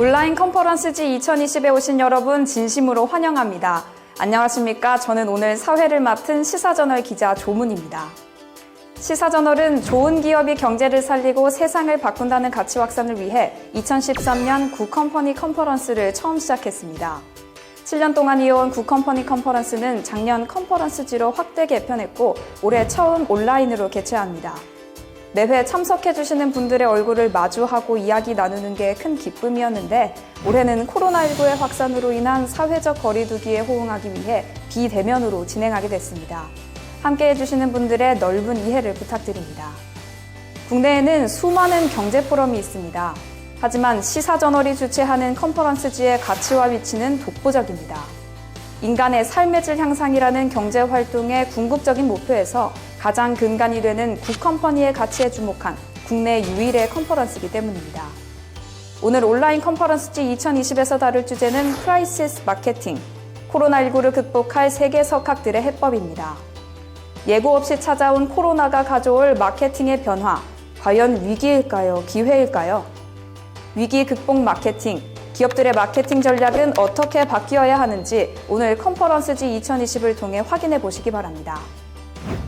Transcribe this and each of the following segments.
온라인 컨퍼런스지 2020에 오신 여러분 진심으로 환영합니다. 안녕하십니까? 저는 오늘 사회를 맡은 시사저널 기자 조문입니다. 시사저널은 좋은 기업이 경제를 살리고 세상을 바꾼다는 가치 확산을 위해 2013년 구컴퍼니 컨퍼런스를 처음 시작했습니다. 7년 동안 이어온 구컴퍼니 컨퍼런스는 작년 컨퍼런스지로 확대 개편했고 올해 처음 온라인으로 개최합니다. 매회 참석해주시는 분들의 얼굴을 마주하고 이야기 나누는 게 큰 기쁨이었는데 올해는 코로나19의 확산으로 인한 사회적 거리두기에 호응하기 위해 비대면으로 진행하게 됐습니다. 함께 해주시는 분들의 넓은 이해를 부탁드립니다. 국내에는 수많은 경제 포럼이 있습니다. 하지만 시사저널이 주최하는 컨퍼런스지의 가치와 위치는 독보적입니다. 인간의 삶의 질 향상이라는 경제활동의 궁극적인 목표에서 가장 근간이 되는 구컴퍼니의 가치에 주목한 국내 유일의 컨퍼런스이기 때문입니다. 오늘 온라인 컨퍼런스지 2020에서 다룰 주제는 크라이시스 마케팅, 코로나19를 극복할 세계 석학들의 해법입니다. 예고 없이 찾아온 코로나가 가져올 마케팅의 변화, 과연 위기일까요? 기회일까요? 위기 극복 마케팅, 기업들의 마케팅 전략은 어떻게 바뀌어야 하는지 오늘 컨퍼런스지 2020을 통해 확인해 보시기 바랍니다.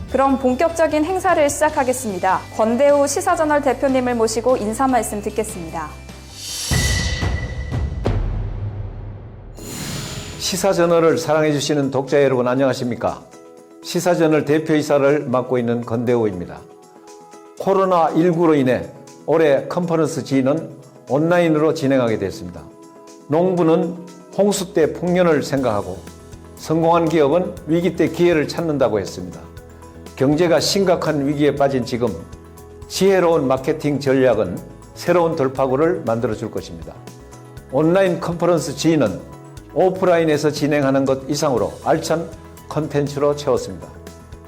그럼 본격적인 행사를 시작하겠습니다. 권대우 시사저널 대표님을 모시고 인사 말씀 듣겠습니다. 시사저널을 사랑해주시는 독자 여러분 안녕하십니까? 시사저널 대표이사를 맡고 있는 권대우입니다. 코로나19로 인해 올해 컨퍼런스지는 온라인으로 진행하게 됐습니다. 농부는 홍수 때 풍년을 생각하고 성공한 기업은 위기 때 기회를 찾는다고 했습니다. 경제가 심각한 위기에 빠진 지금 지혜로운 마케팅 전략은 새로운 돌파구를 만들어줄 것입니다. 온라인 컨퍼런스 G는 오프라인에서 진행하는 것 이상으로 알찬 컨텐츠로 채웠습니다.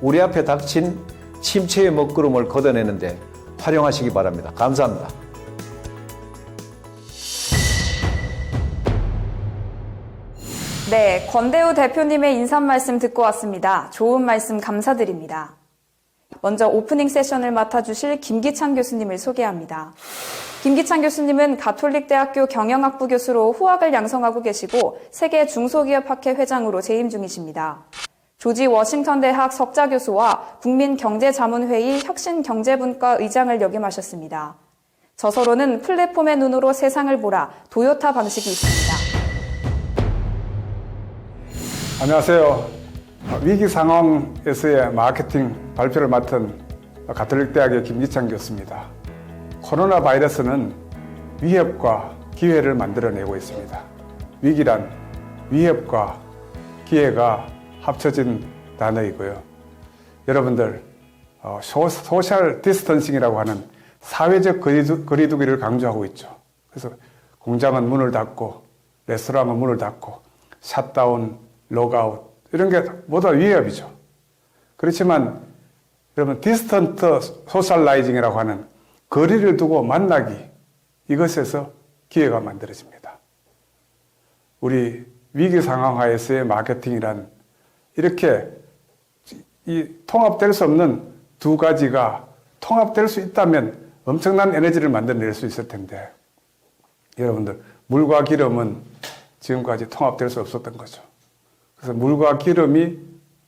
우리 앞에 닥친 침체의 먹구름을 걷어내는데 활용하시기 바랍니다. 감사합니다. 네, 권대우 대표님의 인사 말씀 듣고 왔습니다. 좋은 말씀 감사드립니다. 먼저 오프닝 세션을 맡아주실 김기찬 교수님을 소개합니다. 김기찬 교수님은 가톨릭대학교 경영학부 교수로 후학을 양성하고 계시고 세계 중소기업학회 회장으로 재임 중이십니다. 조지 워싱턴 대학 석좌 교수와 국민경제자문회의 혁신경제분과 의장을 역임하셨습니다. 저서로는 플랫폼의 눈으로 세상을 보라, 도요타 방식이 있습니다. 안녕하세요. 위기 상황에서의 마케팅 발표를 맡은 가톨릭대학의 김기찬 교수입니다. 코로나 바이러스는 위협과 기회를 만들어내고 있습니다. 위기란 위협과 기회가 합쳐진 단어이고요. 여러분들 소셜 디스턴싱이라고 하는 사회적 거리두기를 강조하고 있죠. 그래서 공장은 문을 닫고 레스토랑은 문을 닫고 샷다운, 로그아웃 이런 게 모두 위협이죠. 그렇지만 여러분 디스턴트 소셜라이징이라고 하는 거리를 두고 만나기, 이것에서 기회가 만들어집니다. 우리 위기 상황하에서의 마케팅이란 이렇게 통합될 수 없는 두 가지가 통합될 수 있다면 엄청난 에너지를 만들어낼 수 있을 텐데 여러분들 물과 기름은 지금까지 통합될 수 없었던 거죠. 그래서 물과 기름이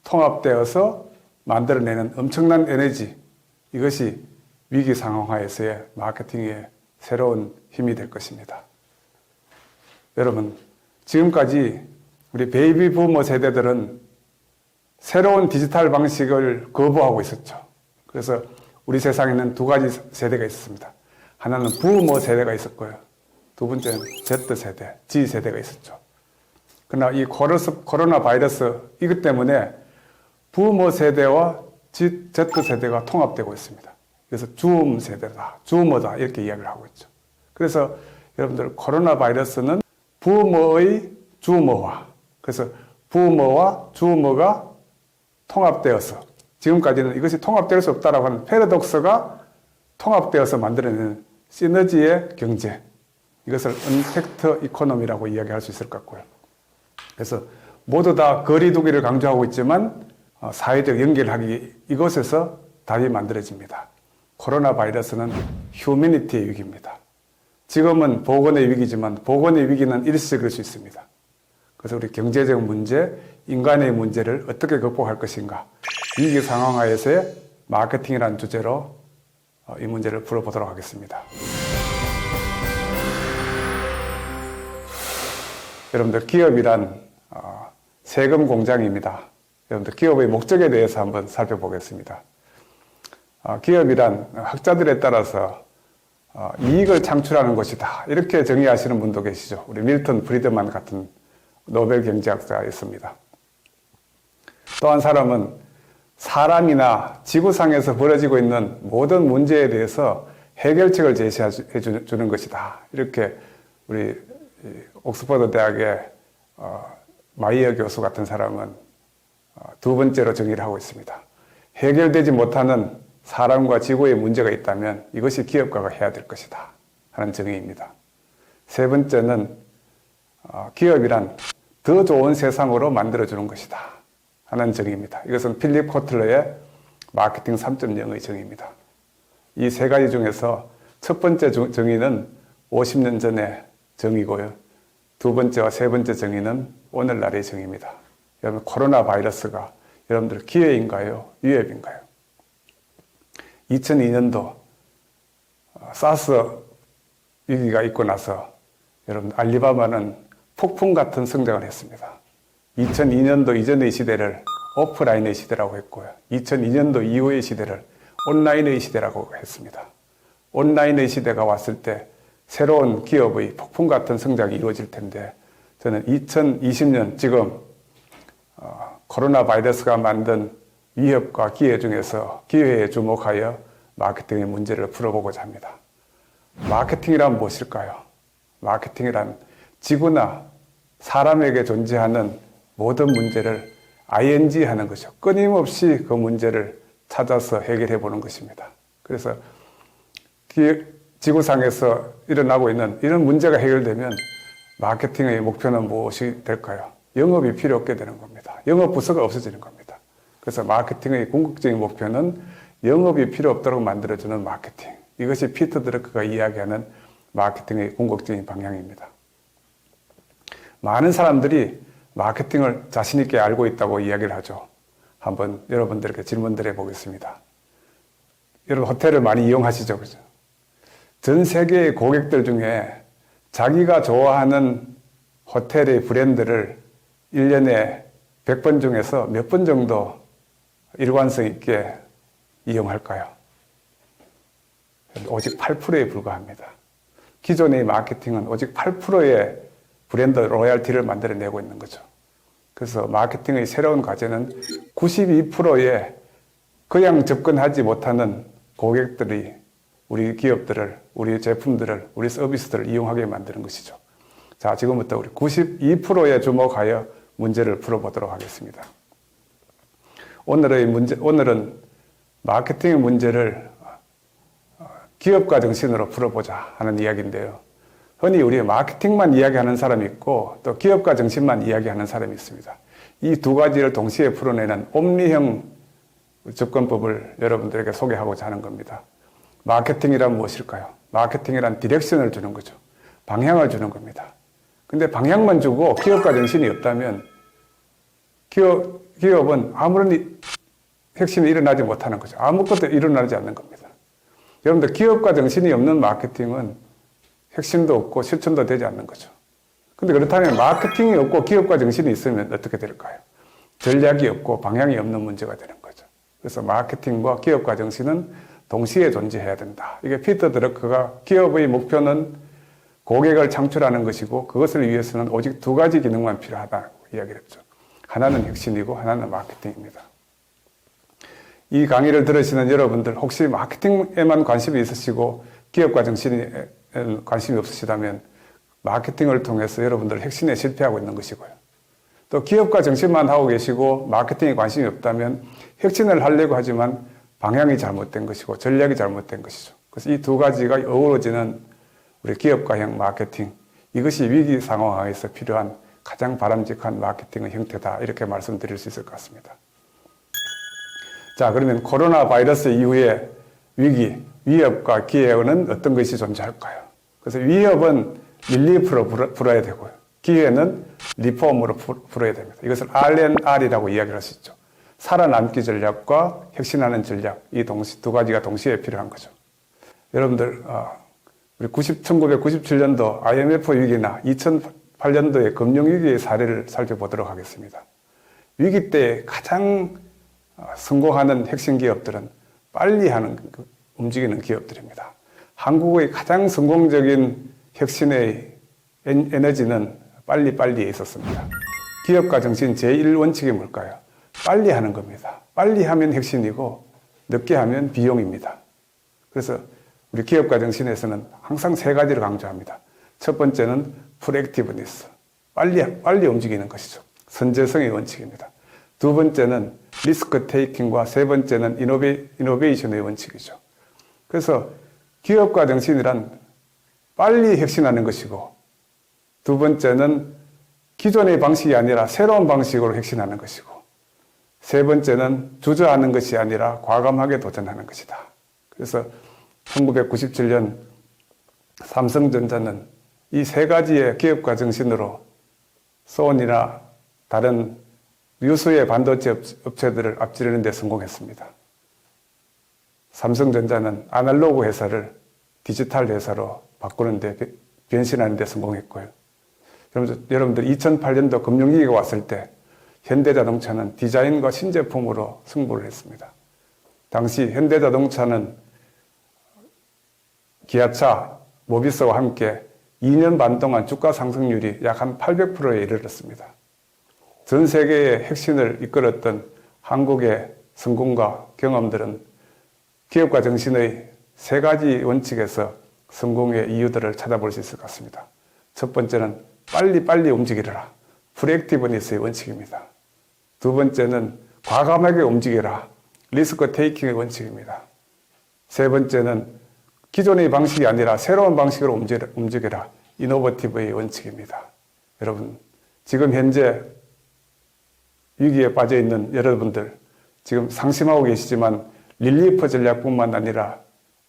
통합되어서 만들어내는 엄청난 에너지, 이것이 위기 상황하에서의 마케팅의 새로운 힘이 될 것입니다. 여러분, 지금까지 우리 베이비 부머 세대들은 새로운 디지털 방식을 거부하고 있었죠. 그래서 우리 세상에는 두 가지 세대가 있었습니다. 하나는 부머 세대가 있었고요. 두 번째는 Z 세대, G 세대가 있었죠. 그러나 이 코로나 바이러스 이것 때문에 부모 세대와 Z 세대가 통합되고 있습니다. 그래서 줌 세대다, 줌어다 이렇게 이야기를 하고 있죠. 그래서 여러분들 코로나 바이러스는 부모의 줌어화, 그래서 부모와 줌어가 통합되어서 지금까지는 이것이 통합될 수 없다라고 하는 패러독스가 통합되어서 만들어내는 시너지의 경제, 이것을 언택트 이코노미라고 이야기할 수 있을 것 같고요. 그래서 모두 다 거리두기를 강조하고 있지만 사회적 연결하기, 이곳에서 답이 만들어집니다. 코로나 바이러스는 휴머니티의 위기입니다. 지금은 보건의 위기지만 보건의 위기는 일시적일 수 있습니다. 그래서 우리 경제적 문제, 인간의 문제를 어떻게 극복할 것인가, 위기 상황 하에서의 마케팅이라는 주제로 이 문제를 풀어보도록 하겠습니다. 여러분들, 기업이란 세금 공장입니다. 여러분들, 기업의 목적에 대해서 한번 살펴보겠습니다. 기업이란 학자들에 따라서 이익을 창출하는 것이다, 이렇게 정의하시는 분도 계시죠. 우리 밀턴 프리드만 같은 노벨 경제학자가 있습니다. 또 한 사람은 사람이나 지구상에서 벌어지고 있는 모든 문제에 대해서 해결책을 제시해 주는 것이다, 이렇게 우리 옥스퍼드 대학의 마이어 교수 같은 사람은 두 번째로 정의를 하고 있습니다. 해결되지 못하는 사람과 지구의 문제가 있다면 이것이 기업가가 해야 될 것이다 하는 정의입니다. 세 번째는 기업이란 더 좋은 세상으로 만들어주는 것이다 하는 정의입니다. 이것은 필립 코틀러의 마케팅 3.0의 정의입니다. 이 세 가지 중에서 첫 번째 정의는 50년 전의 정의고요. 두 번째와 세 번째 정의는 오늘날의 정의입니다. 여러분, 코로나 바이러스가 여러분들 기회인가요? 위협인가요? 2002년도 사스 위기가 있고 나서 여러분, 알리바바는 폭풍 같은 성장을 했습니다. 2002년도 이전의 시대를 오프라인의 시대라고 했고요. 2002년도 이후의 시대를 온라인의 시대라고 했습니다. 온라인의 시대가 왔을 때 새로운 기업의 폭풍 같은 성장이 이루어질 텐데, 저는 2020년 지금 코로나 바이러스가 만든 위협과 기회 중에서 기회에 주목하여 마케팅의 문제를 풀어보고자 합니다. 마케팅이란 무엇일까요? 마케팅이란 지구나 사람에게 존재하는 모든 문제를 ing 하는 것이죠. 끊임없이 그 문제를 찾아서 해결해 보는 것입니다. 그래서 지구상에서 일어나고 있는 이런 문제가 해결되면 마케팅의 목표는 무엇이 될까요? 영업이 필요 없게 되는 겁니다. 영업 부서가 없어지는 겁니다. 그래서 마케팅의 궁극적인 목표는 영업이 필요 없도록 만들어주는 마케팅. 이것이 피터 드러크가 이야기하는 마케팅의 궁극적인 방향입니다. 많은 사람들이 마케팅을 자신 있게 알고 있다고 이야기를 하죠. 한번 여러분들에게 질문드려 보겠습니다. 여러분, 호텔을 많이 이용하시죠? 그죠? 전 세계의 고객들 중에 자기가 좋아하는 호텔의 브랜드를 1년에 100번 중에서 몇 번 정도 일관성 있게 이용할까요? 오직 8%에 불과합니다. 기존의 마케팅은 오직 8%의 브랜드 로열티를 만들어내고 있는 거죠. 그래서 마케팅의 새로운 과제는 92%의 그냥 접근하지 못하는 고객들이 우리 기업들을, 우리 제품들을, 우리 서비스들을 이용하게 만드는 것이죠. 자, 지금부터 우리 92%에 주목하여 문제를 풀어보도록 하겠습니다. 오늘은 마케팅의 문제를 기업가 정신으로 풀어보자 하는 이야기인데요. 흔히 우리 마케팅만 이야기하는 사람이 있고 또 기업가 정신만 이야기하는 사람이 있습니다. 이 두 가지를 동시에 풀어내는 옴니형 접근법을 여러분들에게 소개하고자 하는 겁니다. 마케팅이란 무엇일까요? 마케팅이란 디렉션을 주는 거죠. 방향을 주는 겁니다. 근데 방향만 주고 기업가 정신이 없다면 기업은 아무런 혁신이 일어나지 못하는 거죠. 아무것도 일어나지 않는 겁니다. 여러분들, 기업가 정신이 없는 마케팅은 혁신도 없고 실천도 되지 않는 거죠. 근데 그렇다면 마케팅이 없고 기업가 정신이 있으면 어떻게 될까요? 전략이 없고 방향이 없는 문제가 되는 거죠. 그래서 마케팅과 기업가 정신은 동시에 존재해야 된다. 이게 피터 드러크가 기업의 목표는 고객을 창출하는 것이고 그것을 위해서는 오직 두 가지 기능만 필요하다고 이야기를 했죠. 하나는 혁신이고 하나는 마케팅입니다. 이 강의를 들으시는 여러분들, 혹시 마케팅에만 관심이 있으시고 기업가 정신에 관심이 없으시다면 마케팅을 통해서 여러분들 혁신에 실패하고 있는 것이고요. 또 기업가 정신만 하고 계시고 마케팅에 관심이 없다면 혁신을 하려고 하지만 방향이 잘못된 것이고 전략이 잘못된 것이죠. 그래서 이 두 가지가 어우러지는 우리 기업가형 마케팅, 이것이 위기 상황에서 필요한 가장 바람직한 마케팅의 형태다, 이렇게 말씀드릴 수 있을 것 같습니다. 자, 그러면 코로나 바이러스 이후의 위기, 위협과 기회는 어떤 것이 존재할까요? 그래서 위협은 릴리프로 불어야 되고요. 기회는 리폼으로 불어야 됩니다. 이것을 R&R이라고 이야기를 할 수 있죠. 살아남기 전략과 혁신하는 전략, 이 두 가지가 동시에 필요한 거죠. 여러분들, 우리 1997년도 IMF 위기나 2008년도의 금융위기의 사례를 살펴보도록 하겠습니다. 위기 때 가장 성공하는 핵심 기업들은 빨리 움직이는 기업들입니다. 한국의 가장 성공적인 혁신의 에너지는 빨리빨리에 있었습니다. 기업가 정신 제1원칙이 뭘까요? 빨리 하는 겁니다. 빨리 하면 혁신이고 늦게 하면 비용입니다. 그래서 우리 기업가 정신에서는 항상 세 가지를 강조합니다. 첫 번째는 프로액티브니스, 빨리 움직이는 것이죠. 선제성의 원칙입니다. 두 번째는 리스크 테이킹과 세 번째는 이노베이션의 원칙이죠. 그래서 기업가 정신이란 빨리 혁신하는 것이고, 두 번째는 기존의 방식이 아니라 새로운 방식으로 혁신하는 것이고, 세 번째는 주저하는 것이 아니라 과감하게 도전하는 것이다. 그래서 1997년 삼성전자는 이 세 가지의 기업가 정신으로 소니나 다른 유수의 반도체 업체들을 앞지르는 데 성공했습니다. 삼성전자는 아날로그 회사를 디지털 회사로 바꾸는 데 변신하는 데 성공했고요. 여러분들 2008년도 금융위기가 왔을 때 현대자동차는 디자인과 신제품으로 승부를 했습니다. 당시 현대자동차는 기아차, 모비스와 함께 2년 반 동안 주가 상승률이 약 한 800%에 이르렀습니다. 전 세계의 혁신을 이끌었던 한국의 성공과 경험들은 기업가 정신의 세 가지 원칙에서 성공의 이유들을 찾아볼 수 있을 것 같습니다. 첫 번째는 빨리 움직이라. 프로액티브니스의 원칙입니다. 두 번째는 과감하게 움직여라. 리스크 테이킹의 원칙입니다. 세 번째는 기존의 방식이 아니라 새로운 방식으로 움직여라. 이노버티브의 원칙입니다. 여러분, 지금 현재 위기에 빠져 있는 여러분들, 지금 상심하고 계시지만 릴리프 전략뿐만 아니라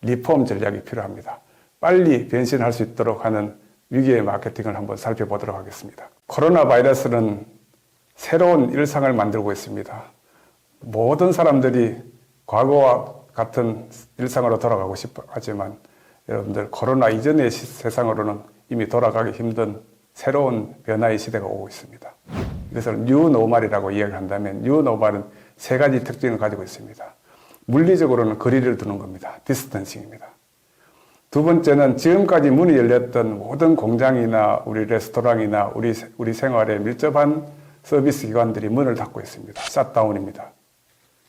리폼 전략이 필요합니다. 빨리 변신할 수 있도록 하는 위기의 마케팅을 한번 살펴보도록 하겠습니다. 코로나 바이러스는 새로운 일상을 만들고 있습니다. 모든 사람들이 과거와 같은 일상으로 돌아가고 싶어 하지만 여러분들 코로나 이전의 세상으로는 이미 돌아가기 힘든 새로운 변화의 시대가 오고 있습니다. 이것을 뉴노멀이라고 이야기한다면 뉴노멀은 세 가지 특징을 가지고 있습니다. 물리적으로는 거리를 두는 겁니다. 디스턴싱입니다. 두 번째는 지금까지 문이 열렸던 모든 공장이나 우리 레스토랑이나 우리 생활에 밀접한 서비스 기관들이 문을 닫고 있습니다. 샷다운입니다.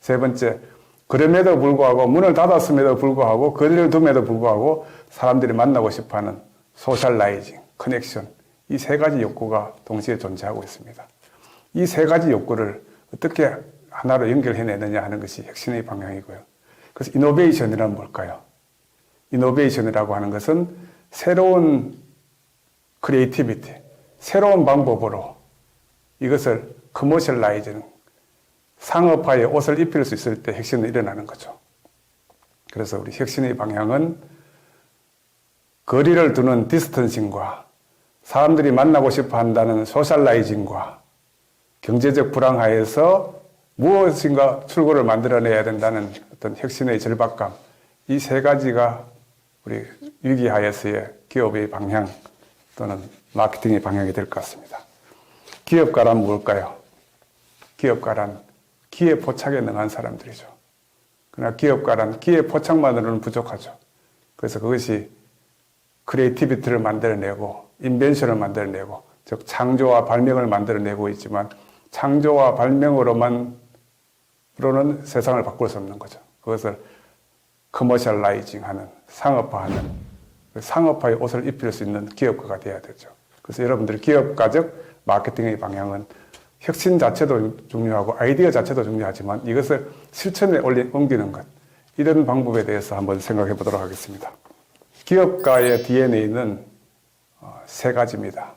세 번째, 그럼에도 불구하고 문을 닫았음에도 불구하고 거리를 둠에도 불구하고 사람들이 만나고 싶어하는 소셜라이징, 커넥션, 이 세 가지 욕구가 동시에 존재하고 있습니다. 이 세 가지 욕구를 어떻게 하나로 연결해내느냐 하는 것이 혁신의 방향이고요. 그래서 이노베이션이란 뭘까요? 이노베이션이라고 하는 것은 새로운 크리에이티비티, 새로운 방법으로 이것을 커머셜라이징, 상업화에 옷을 입힐 수 있을 때 혁신이 일어나는 거죠. 그래서 우리 혁신의 방향은 거리를 두는 디스턴싱과 사람들이 만나고 싶어 한다는 소셜라이징과 경제적 불황하에서 무엇인가 출구를 만들어내야 된다는 어떤 혁신의 절박감, 이 세 가지가 우리 위기하에서의 기업의 방향 또는 마케팅의 방향이 될 것 같습니다. 기업가란 뭘까요? 기업가란 기회 포착에 능한 사람들이죠. 그러나 기업가란 기회 포착만으로는 부족하죠. 그래서 그것이 크리에이티비티를 만들어내고 인벤션을 만들어내고 즉 창조와 발명을 만들어내고 있지만 창조와 발명으로는 세상을 바꿀 수 없는 거죠. 그것을 커머셜라이징하는, 상업화하는, 상업화의 옷을 입힐 수 있는 기업가가 되어야 되죠. 그래서 여러분들 기업가적 마케팅의 방향은 혁신 자체도 중요하고 아이디어 자체도 중요하지만 이것을 실천에 옮기는 것, 이런 방법에 대해서 한번 생각해 보도록 하겠습니다. 기업가의 DNA는 세 가지입니다.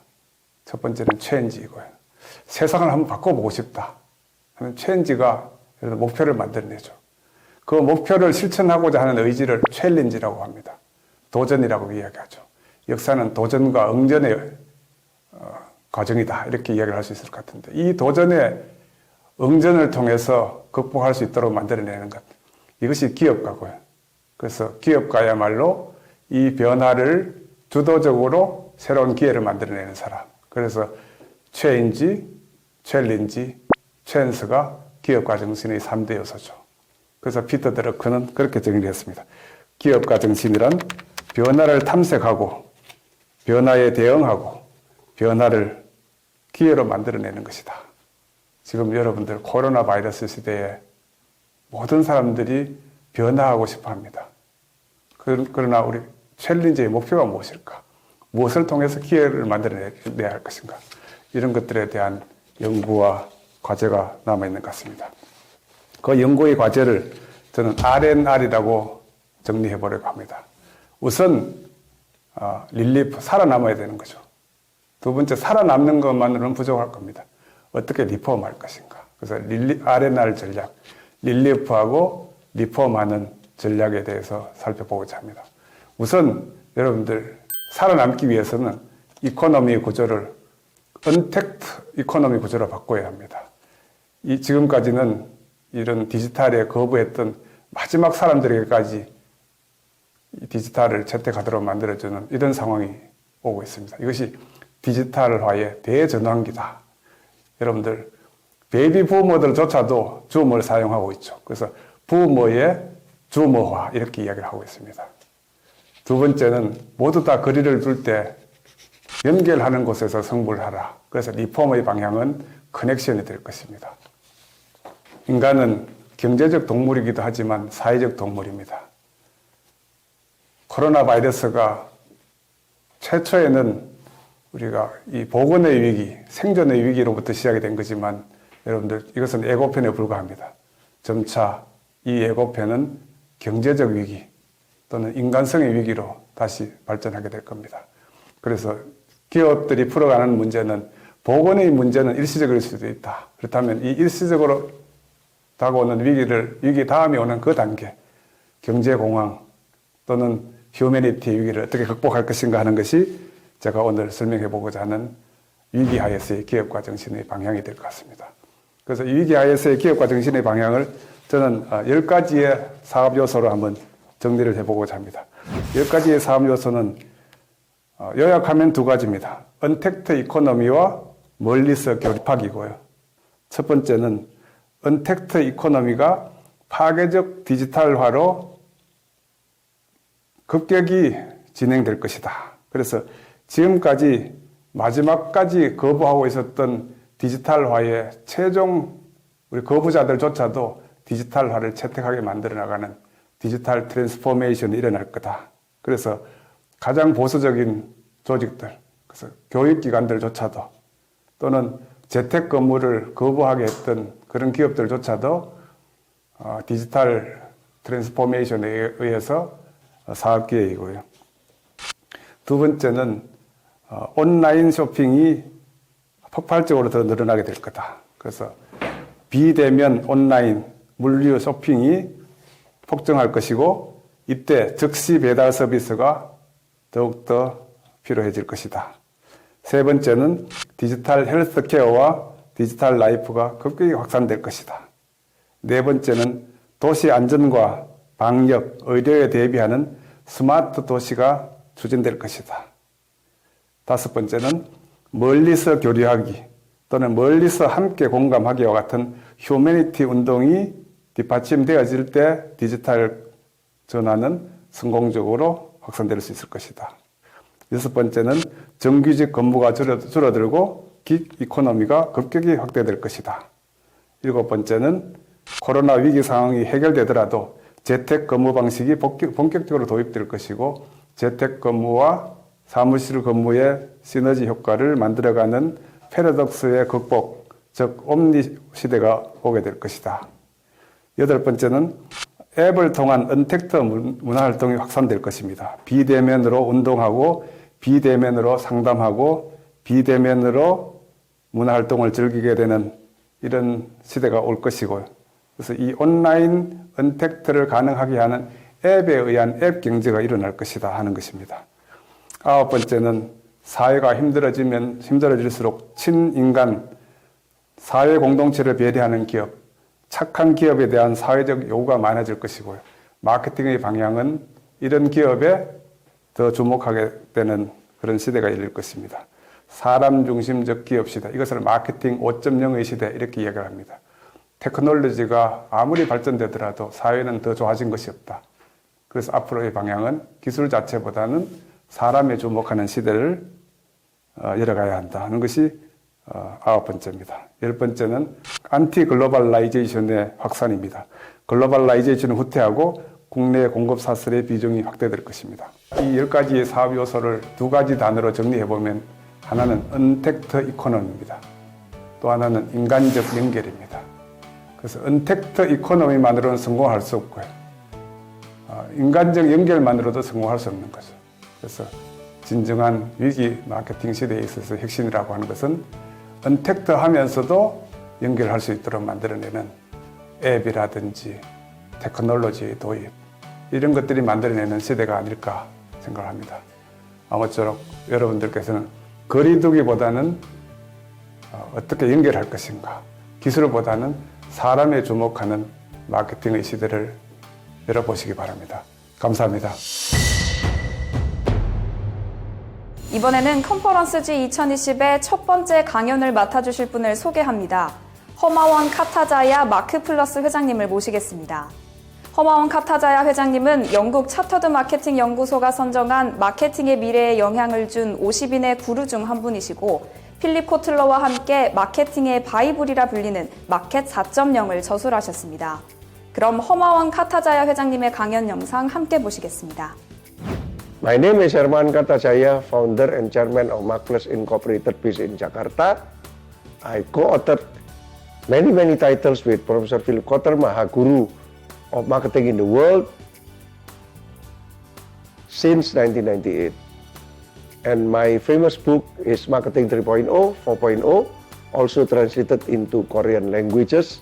첫 번째는 체인지이고요. 세상을 한번 바꿔보고 싶다 하는 체인지가 목표를 만들어내죠. 그 목표를 실천하고자 하는 의지를 챌린지라고 합니다. 도전이라고 이야기하죠. 역사는 도전과 응전의 과정이다. 이렇게 이야기를 할 수 있을 것 같은데, 이 도전의 응전을 통해서 극복할 수 있도록 만들어내는 것, 이것이 기업가고요. 그래서 기업가야말로 이 변화를 주도적으로 새로운 기회를 만들어내는 사람. 그래서 체인지, 챌린지, 체인스가 기업가 정신의 3대 요소죠. 그래서 피터 드러크는 그렇게 정의를 했습니다. 기업가 정신이란 변화를 탐색하고 변화에 대응하고 변화를 기회로 만들어내는 것이다. 지금 여러분들 코로나 바이러스 시대에 모든 사람들이 변화하고 싶어 합니다. 그러나 우리 챌린지의 목표가 무엇일까? 무엇을 통해서 기회를 만들어내야 할 것인가? 이런 것들에 대한 연구와 과제가 남아있는 것 같습니다. 그 연구의 과제를 저는 R&R이라고 정리해 보려고 합니다. 우선 릴리프, 살아남아야 되는 거죠. 두 번째, 살아남는 것만으로는 부족할 겁니다. 어떻게 리폼할 것인가. 그래서 R&R 전략, 릴리프하고 리폼하는 전략에 대해서 살펴보고자 합니다. 우선 여러분들 살아남기 위해서는 이코노미 구조를 언택트 이코노미 구조로 바꿔야 합니다. 지금까지는 이런 디지털에 거부했던 마지막 사람들에게까지 이 디지털을 채택하도록 만들어주는 이런 상황이 오고 있습니다. 이것이 디지털화의 대전환기다. 여러분들 베이비 부모들조차도 줌을 사용하고 있죠. 그래서 부모의 줌어화 이렇게 이야기를 하고 있습니다. 두 번째는 모두 다 거리를 둘 때 연결하는 곳에서 성불을 하라. 그래서 리폼의 방향은 커넥션이 될 것입니다. 인간은 경제적 동물이기도 하지만 사회적 동물입니다. 코로나 바이러스가 최초에는 우리가 이 보건의 위기, 생존의 위기로부터 시작이 된 거지만 여러분들 이것은 예고편에 불과합니다. 점차 이 예고편은 경제적 위기 또는 인간성의 위기로 다시 발전하게 될 겁니다. 그래서 기업들이 풀어가는 문제는 보건의 문제는 일시적일 수도 있다. 그렇다면 이 일시적으로 다가오는 위기 다음에 오는 그 단계, 경제공황 또는 휴머니티 위기를 어떻게 극복할 것인가 하는 것이 제가 오늘 설명해 보고자 하는 위기하에서의 기업가 정신의 방향이 될 것 같습니다. 그래서 이 위기하에서의 기업가 정신의 방향을 저는 10가지의 사업 요소로 한번 정리를 해보고자 합니다. 10가지의 사업 요소는 요약하면 두 가지입니다. 언택트 이코노미와 멀리서 교집하기고요. 첫 번째는 언택트 이코노미가 파괴적 디지털화로 급격히 진행될 것이다. 그래서 지금까지 마지막까지 거부하고 있었던 디지털화의 최종 우리 거부자들조차도 디지털화를 채택하게 만들어 나가는 디지털 트랜스포메이션이 일어날 거다. 그래서 가장 보수적인 조직들, 그래서 교육기관들조차도 또는 재택근무를 거부하게 했던 그런 기업들조차도 디지털 트랜스포메이션에 의해서 사업계획이고요. 두 번째는 온라인 쇼핑이 폭발적으로 더 늘어나게 될 거다. 그래서 비대면 온라인 물류 쇼핑이 폭증할 것이고 이때 즉시 배달 서비스가 더욱더 필요해질 것이다. 세 번째는 디지털 헬스케어와 디지털 라이프가 급격히 확산될 것이다. 네 번째는 도시 안전과 방역, 의료에 대비하는 스마트 도시가 추진될 것이다. 다섯 번째는 멀리서 교류하기 또는 멀리서 함께 공감하기와 같은 휴머니티 운동이 뒷받침되어질 때 디지털 전환은 성공적으로 확산될 수 있을 것이다. 여섯 번째는 정규직 근무가 줄어들고 긱 이코노미가 급격히 확대될 것이다. 일곱 번째는 코로나 위기 상황이 해결되더라도 재택 근무 방식이 본격적으로 도입될 것이고 재택 근무와 사무실 근무의 시너지 효과를 만들어가는 패러독스의 극복, 즉 옴니 시대가 오게 될 것이다. 여덟 번째는 앱을 통한 언택트 문화활동이 확산될 것입니다. 비대면으로 운동하고 비대면으로 상담하고 비대면으로 문화활동을 즐기게 되는 이런 시대가 올 것이고요. 그래서 이 온라인 언택트를 가능하게 하는 앱에 의한 앱 경제가 일어날 것이다 하는 것입니다. 9번째는 사회가 힘들어질수록 친인간 사회 공동체를 배려하는 기업, 착한 기업에 대한 사회적 요구가 많아질 것이고요. 마케팅의 방향은 이런 기업에 더 주목하게 되는 그런 시대가 열릴 것입니다. 사람 중심적 기업 시대, 이것을 마케팅 5.0의 시대 이렇게 이야기를 합니다. 테크놀로지가 아무리 발전되더라도 사회는 더 좋아진 것이 없다. 그래서 앞으로의 방향은 기술 자체보다는 사람에 주목하는 시대를 열어가야 한다 하는 것이 9번째입니다. 10번째는 안티 글로벌라이제이션의 확산입니다. 글로벌라이제이션을 후퇴하고 국내 공급 사슬의 비중이 확대될 것입니다. 이 10가지의 사업 요소를 2가지 단어로 정리해보면 하나는 언택트 이코노미입니다. 또 하나는 인간적 연결입니다. 그래서 언택트 이코노미만으로는 성공할 수 없고요. 인간적 연결만으로도 성공할 수 없는 거죠. 그래서 진정한 위기 마케팅 시대에 있어서 핵심이라고 하는 것은 언택트 하면서도 연결할 수 있도록 만들어내는 앱이라든지 테크놀로지의 도입, 이런 것들이 만들어내는 시대가 아닐까 생각합니다. 아무쪼록 여러분들께서는 거리두기보다는 어떻게 연결할 것인가, 기술보다는 사람에 주목하는 마케팅의 시대를 열어보시기 바랍니다. 감사합니다. 이번에는 컨퍼런스지 2020의 첫 번째 강연을 맡아주실 분을 소개합니다. 허마원 카타자야 마크플러스 회장님을 모시겠습니다. 허마원 카타자야 회장님은 영국 차터드 마케팅 연구소가 선정한 마케팅의 미래에 영향을 준 50인의 구루 중 한 분이시고, 필립 코틀러와 함께 마케팅의 바이블이라 불리는 마켓 4.0을 저술하셨습니다. 그럼 허마원 카타자야 회장님의 강연 영상 함께 보시겠습니다. My name is Herman Kartajaya, founder and chairman of Markplus Incorporated based in Jakarta. I co-authored many titles with Professor Philip Kotler, Mahaguru of marketing in the world since 1998. And my famous book is Marketing 3.0, 4.0, also translated into Korean languages.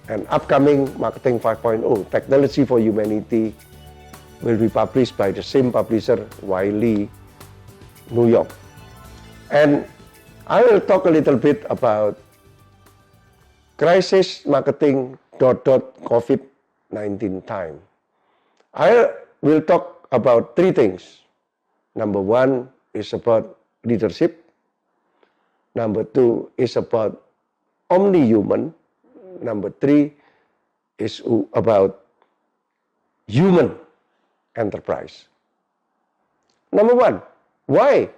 And upcoming Marketing 5.0, Technology for Humanity, will be published by the same publisher, Wiley, New York. And I will talk a little bit about crisis marketing COVID-19 time. I will talk about 3 things. Number 1 is about leadership. Number 2 is about omni-human. Number 3 is about human enterprise. Number 1, why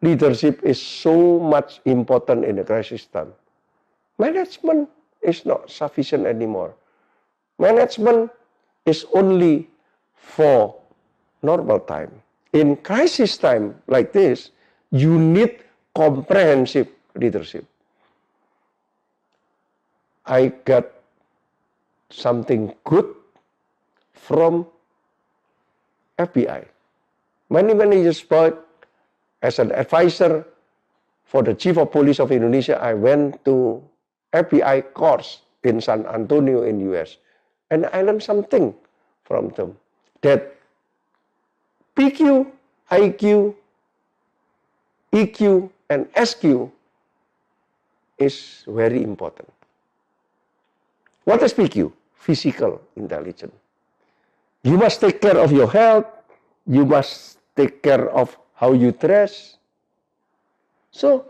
leadership is so much important in a crisis time? Management is not sufficient anymore. Management is only for normal time. In crisis time like this, you need comprehensive leadership. I got something good from FBI. Many years back, as an advisor for the Chief of Police of Indonesia, I went to FBI course in San Antonio in US. And I learned something from them, that PQ, IQ, EQ, and SQ is very important. What is PQ? Physical intelligence. You must take care of your health. You must take care of how you dress. So,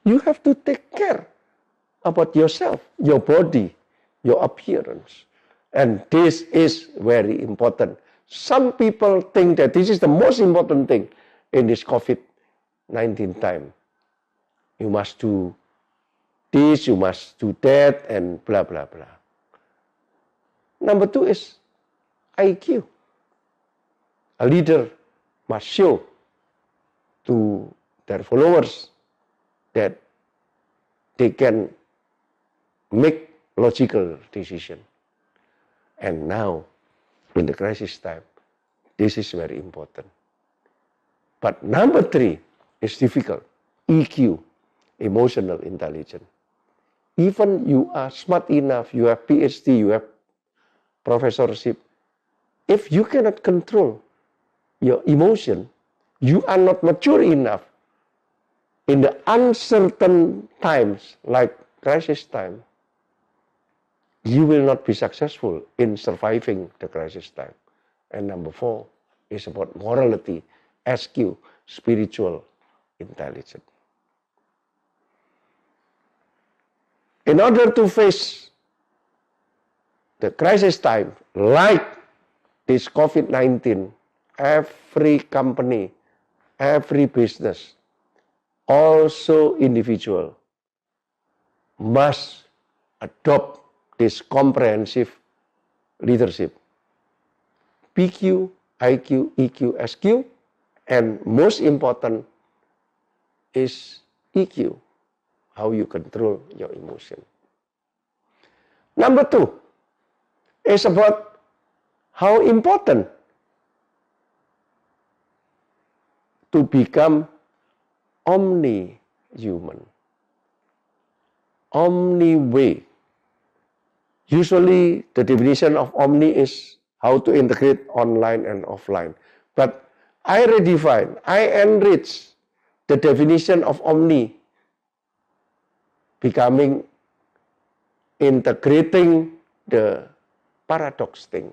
you have to take care about yourself, your body, your appearance. And this is very important. Some people think that this is the most important thing in this COVID-19 time. You must do this, you must do that, and blah, blah, blah. Number 2 is IQ. A leader must show to their followers that they can make logical decisions. And now, in the crisis time, this is very important. But number 3 is difficult. EQ, emotional intelligence. Even you are smart enough, you have PhD, you have professorship, if you cannot control your emotion, you are not mature enough in the uncertain times like crisis time, you will not be successful in surviving the crisis time. And number 4 is about morality, SQ, spiritual intelligence. In order to face the crisis time like this COVID-19, every company, every business, also individual, must adopt this comprehensive leadership. PQ, IQ, EQ, SQ, and most important is EQ, how you control your emotion. Number 2 is about how important to become omni-human, omni-way. Usually the definition of omni is how to integrate online and offline. But I redefine, I enrich the definition of omni, becoming integrating the paradox thing.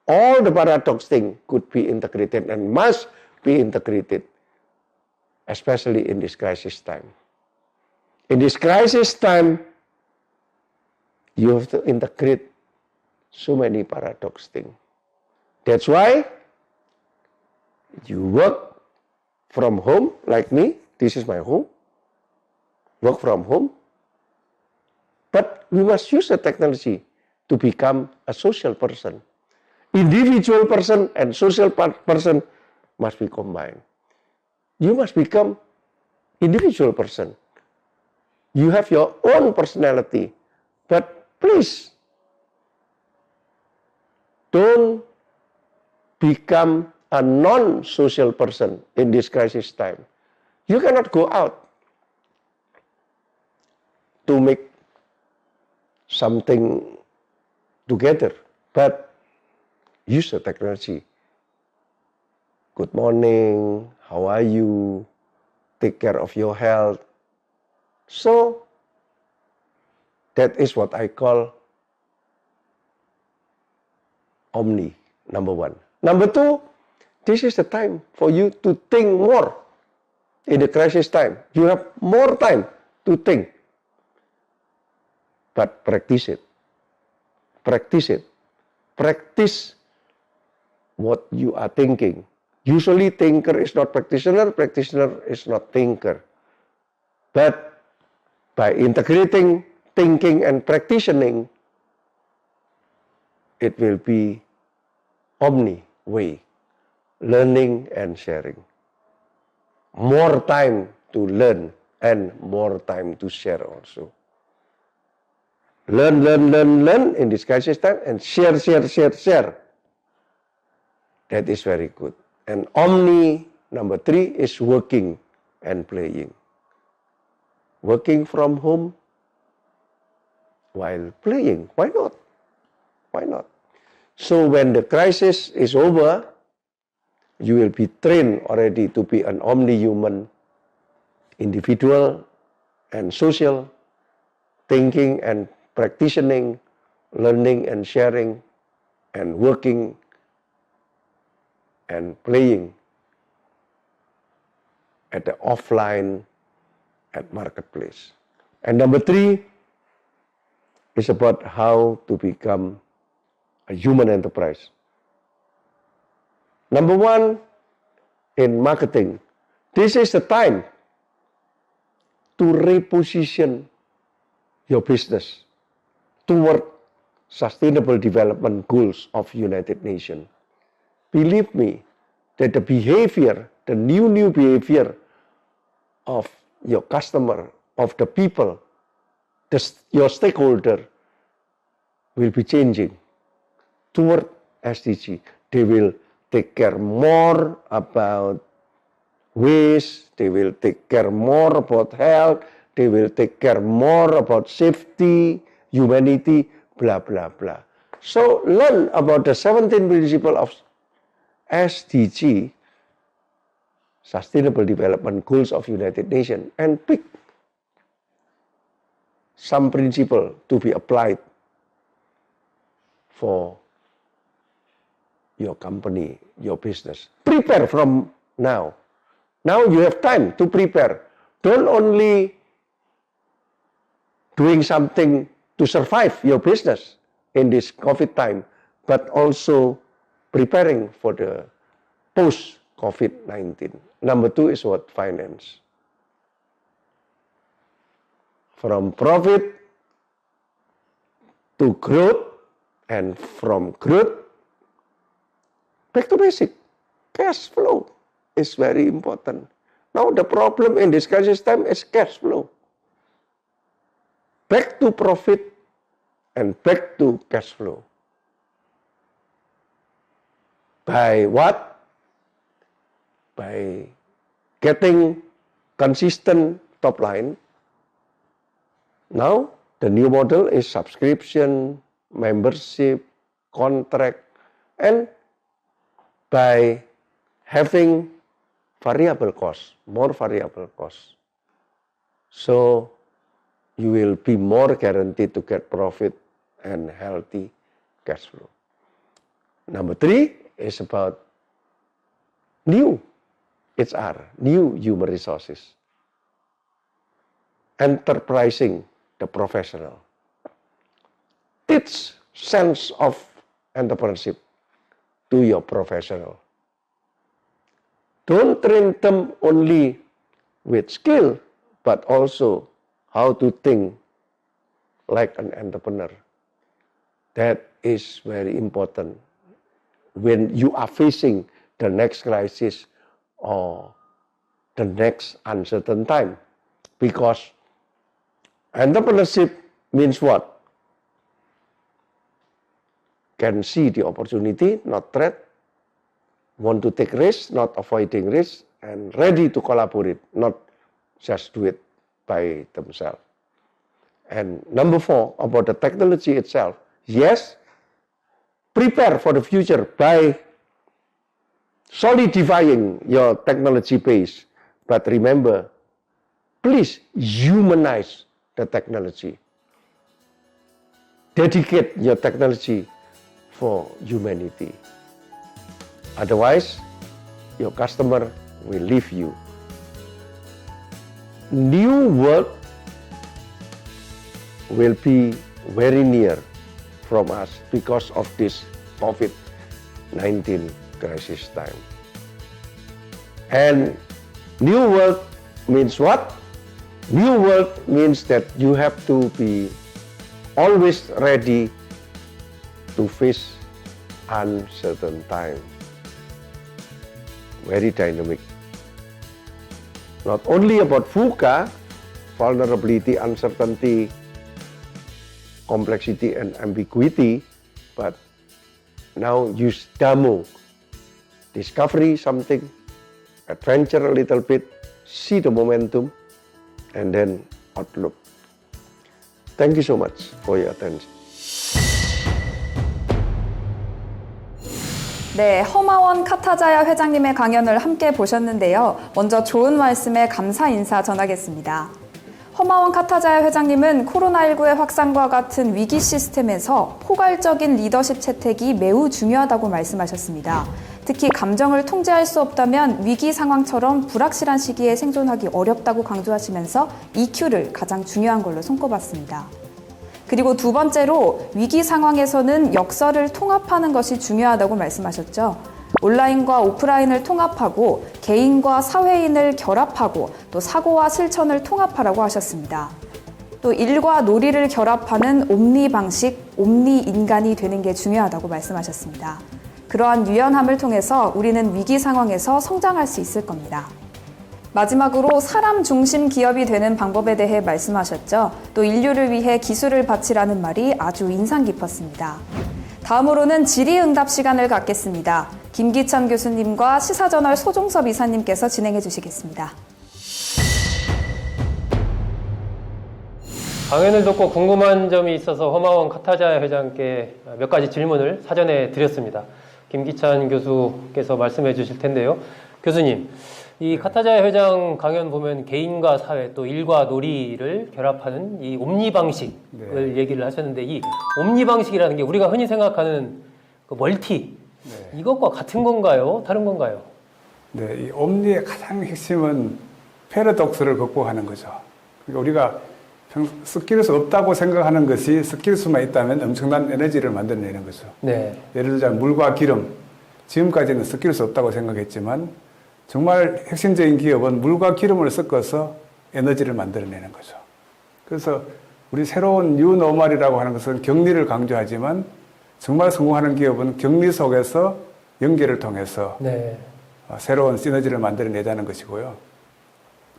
All the paradox thing could be integrated and must be integrated, especially in this crisis time. In this crisis time, you have to integrate so many paradox things. That's why you work from home, like me. This is my home. Work from home. But we must use the technology to become a social person. Individual person and social person must be combined. You must become individual person. You have your own personality. But please, don't become a non-social person in this crisis time. You cannot go out to make something together, but use the technology. Good morning, how are you? Take care of your health. So, that is what I call omni, number 1. Number 2, this is the time for you to think more in the crisis time. You have more time to think. But practice it. Practice it. Practice what you are thinking. Usually thinker is not practitioner is not thinker. But by integrating thinking and practicing, it will be omni way, learning and sharing. More time to learn and more time to share also. Learn in this crisis time and share. That is very good. And omni, number 3, is working and playing. Working from home while playing. Why not? Why not? So when the crisis is over, you will be trained already to be an omni-human, individual and social, thinking and practicing, learning and sharing, and working and playing at the offline, at marketplace. And number 3 is about how to become a human enterprise. Number 1, in marketing, this is the time to reposition your business toward sustainable development goals of United Nations. Believe me that the behavior, the new behavior of your customer, of the people, your stakeholder will be changing toward SDG. They will take care more about waste, they will take care more about health, they will take care more about safety, humanity, blah, blah, blah. So learn about the 17 principles of SDG Sustainable Development Goals of United Nations and pick some principle to be applied for your company, your business. Prepare from now. Now you have time to prepare. Don't only doing something to survive your business in this COVID time, but also preparing for the post-COVID-19. Number 2 is what? Finance. From profit to growth, and from growth back to basic. Cash flow is very important. Now the problem in this crisis time is cash flow. Back to profit and back to cash flow. By what? By getting consistent top line. Now the new model is subscription, membership, contract, and by having variable costs, more variable costs. So you will be more guaranteed to get profit and healthy cash flow. Number 3 is about new HR, new human resources. Enterprising the professional. Teach sense of entrepreneurship to your professional. Don't train them only with skill, but also how to think like an entrepreneur. That is very important when you are facing the next crisis or the next uncertain time. Because entrepreneurship means what? Can see the opportunity, not threat, want to take risks, not avoiding risks, and ready to collaborate, not just do it by themselves. And number 4, about the technology itself. Yes, prepare for the future by solidifying your technology base. But remember, please humanize the technology. Dedicate your technology for humanity. Otherwise, your customer will leave you. New world will be very near from us because of this COVID-19 crisis time. And new world means what? New world means that you have to be always ready to face uncertain time. Very dynamic. Not only about VUCA, vulnerability, uncertainty, complexity, and ambiguity, but now use DAMO. Discovery something, adventure a little bit, see the momentum, and then outlook. Thank you so much for your attention. 네, 허마원 카타자야 회장님의 강연을 함께 보셨는데요. 먼저 좋은 말씀에 감사 인사 전하겠습니다. 허마원 카타자야 회장님은 코로나19의 확산과 같은 위기 시스템에서 포괄적인 리더십 채택이 매우 중요하다고 말씀하셨습니다. 특히 감정을 통제할 수 없다면 위기 상황처럼 불확실한 시기에 생존하기 어렵다고 강조하시면서 EQ를 가장 중요한 걸로 손꼽았습니다. 그리고 두 번째로 위기 상황에서는 역설을 통합하는 것이 중요하다고 말씀하셨죠. 온라인과 오프라인을 통합하고 개인과 사회인을 결합하고 또 사고와 실천을 통합하라고 하셨습니다. 또 일과 놀이를 결합하는 옴니 방식, 옴니 인간이 되는 게 중요하다고 말씀하셨습니다. 그러한 유연함을 통해서 우리는 위기 상황에서 성장할 수 있을 겁니다. 마지막으로 사람 중심 기업이 되는 방법에 대해 말씀하셨죠. 또 인류를 위해 기술을 바치라는 말이 아주 인상 깊었습니다. 다음으로는 질의응답 시간을 갖겠습니다. 김기찬 교수님과 시사저널 소종섭 이사님께서 진행해 주시겠습니다. 강연을 듣고 궁금한 점이 있어서 허마원 카타자야 회장께 몇 가지 질문을 사전에 드렸습니다. 김기찬 교수께서 말씀해 주실 텐데요. 교수님, 이 카타자야 회장 강연 보면 개인과 사회 또 일과 놀이를 결합하는 이 옴니 방식을 얘기를 하셨는데 이 옴니 방식이라는 게 우리가 흔히 생각하는 그 멀티 이것과 같은 건가요? 다른 건가요? 네, 이 옴니의 가장 핵심은 패러독스를 극복하는 거죠. 그러니까 우리가 섞일 수 없다고 생각하는 것이 섞일 수만 있다면 엄청난 에너지를 만들어내는 거죠. 네. 예를 들자면 물과 기름, 지금까지는 섞일 수 없다고 생각했지만 정말 핵심적인 기업은 물과 기름을 섞어서 에너지를 만들어내는 거죠. 그래서 우리 새로운 뉴노멀이라고 하는 것은 격리를 강조하지만 정말 성공하는 기업은 격리 속에서 연계를 통해서 네. 새로운 시너지를 만들어내자는 것이고요.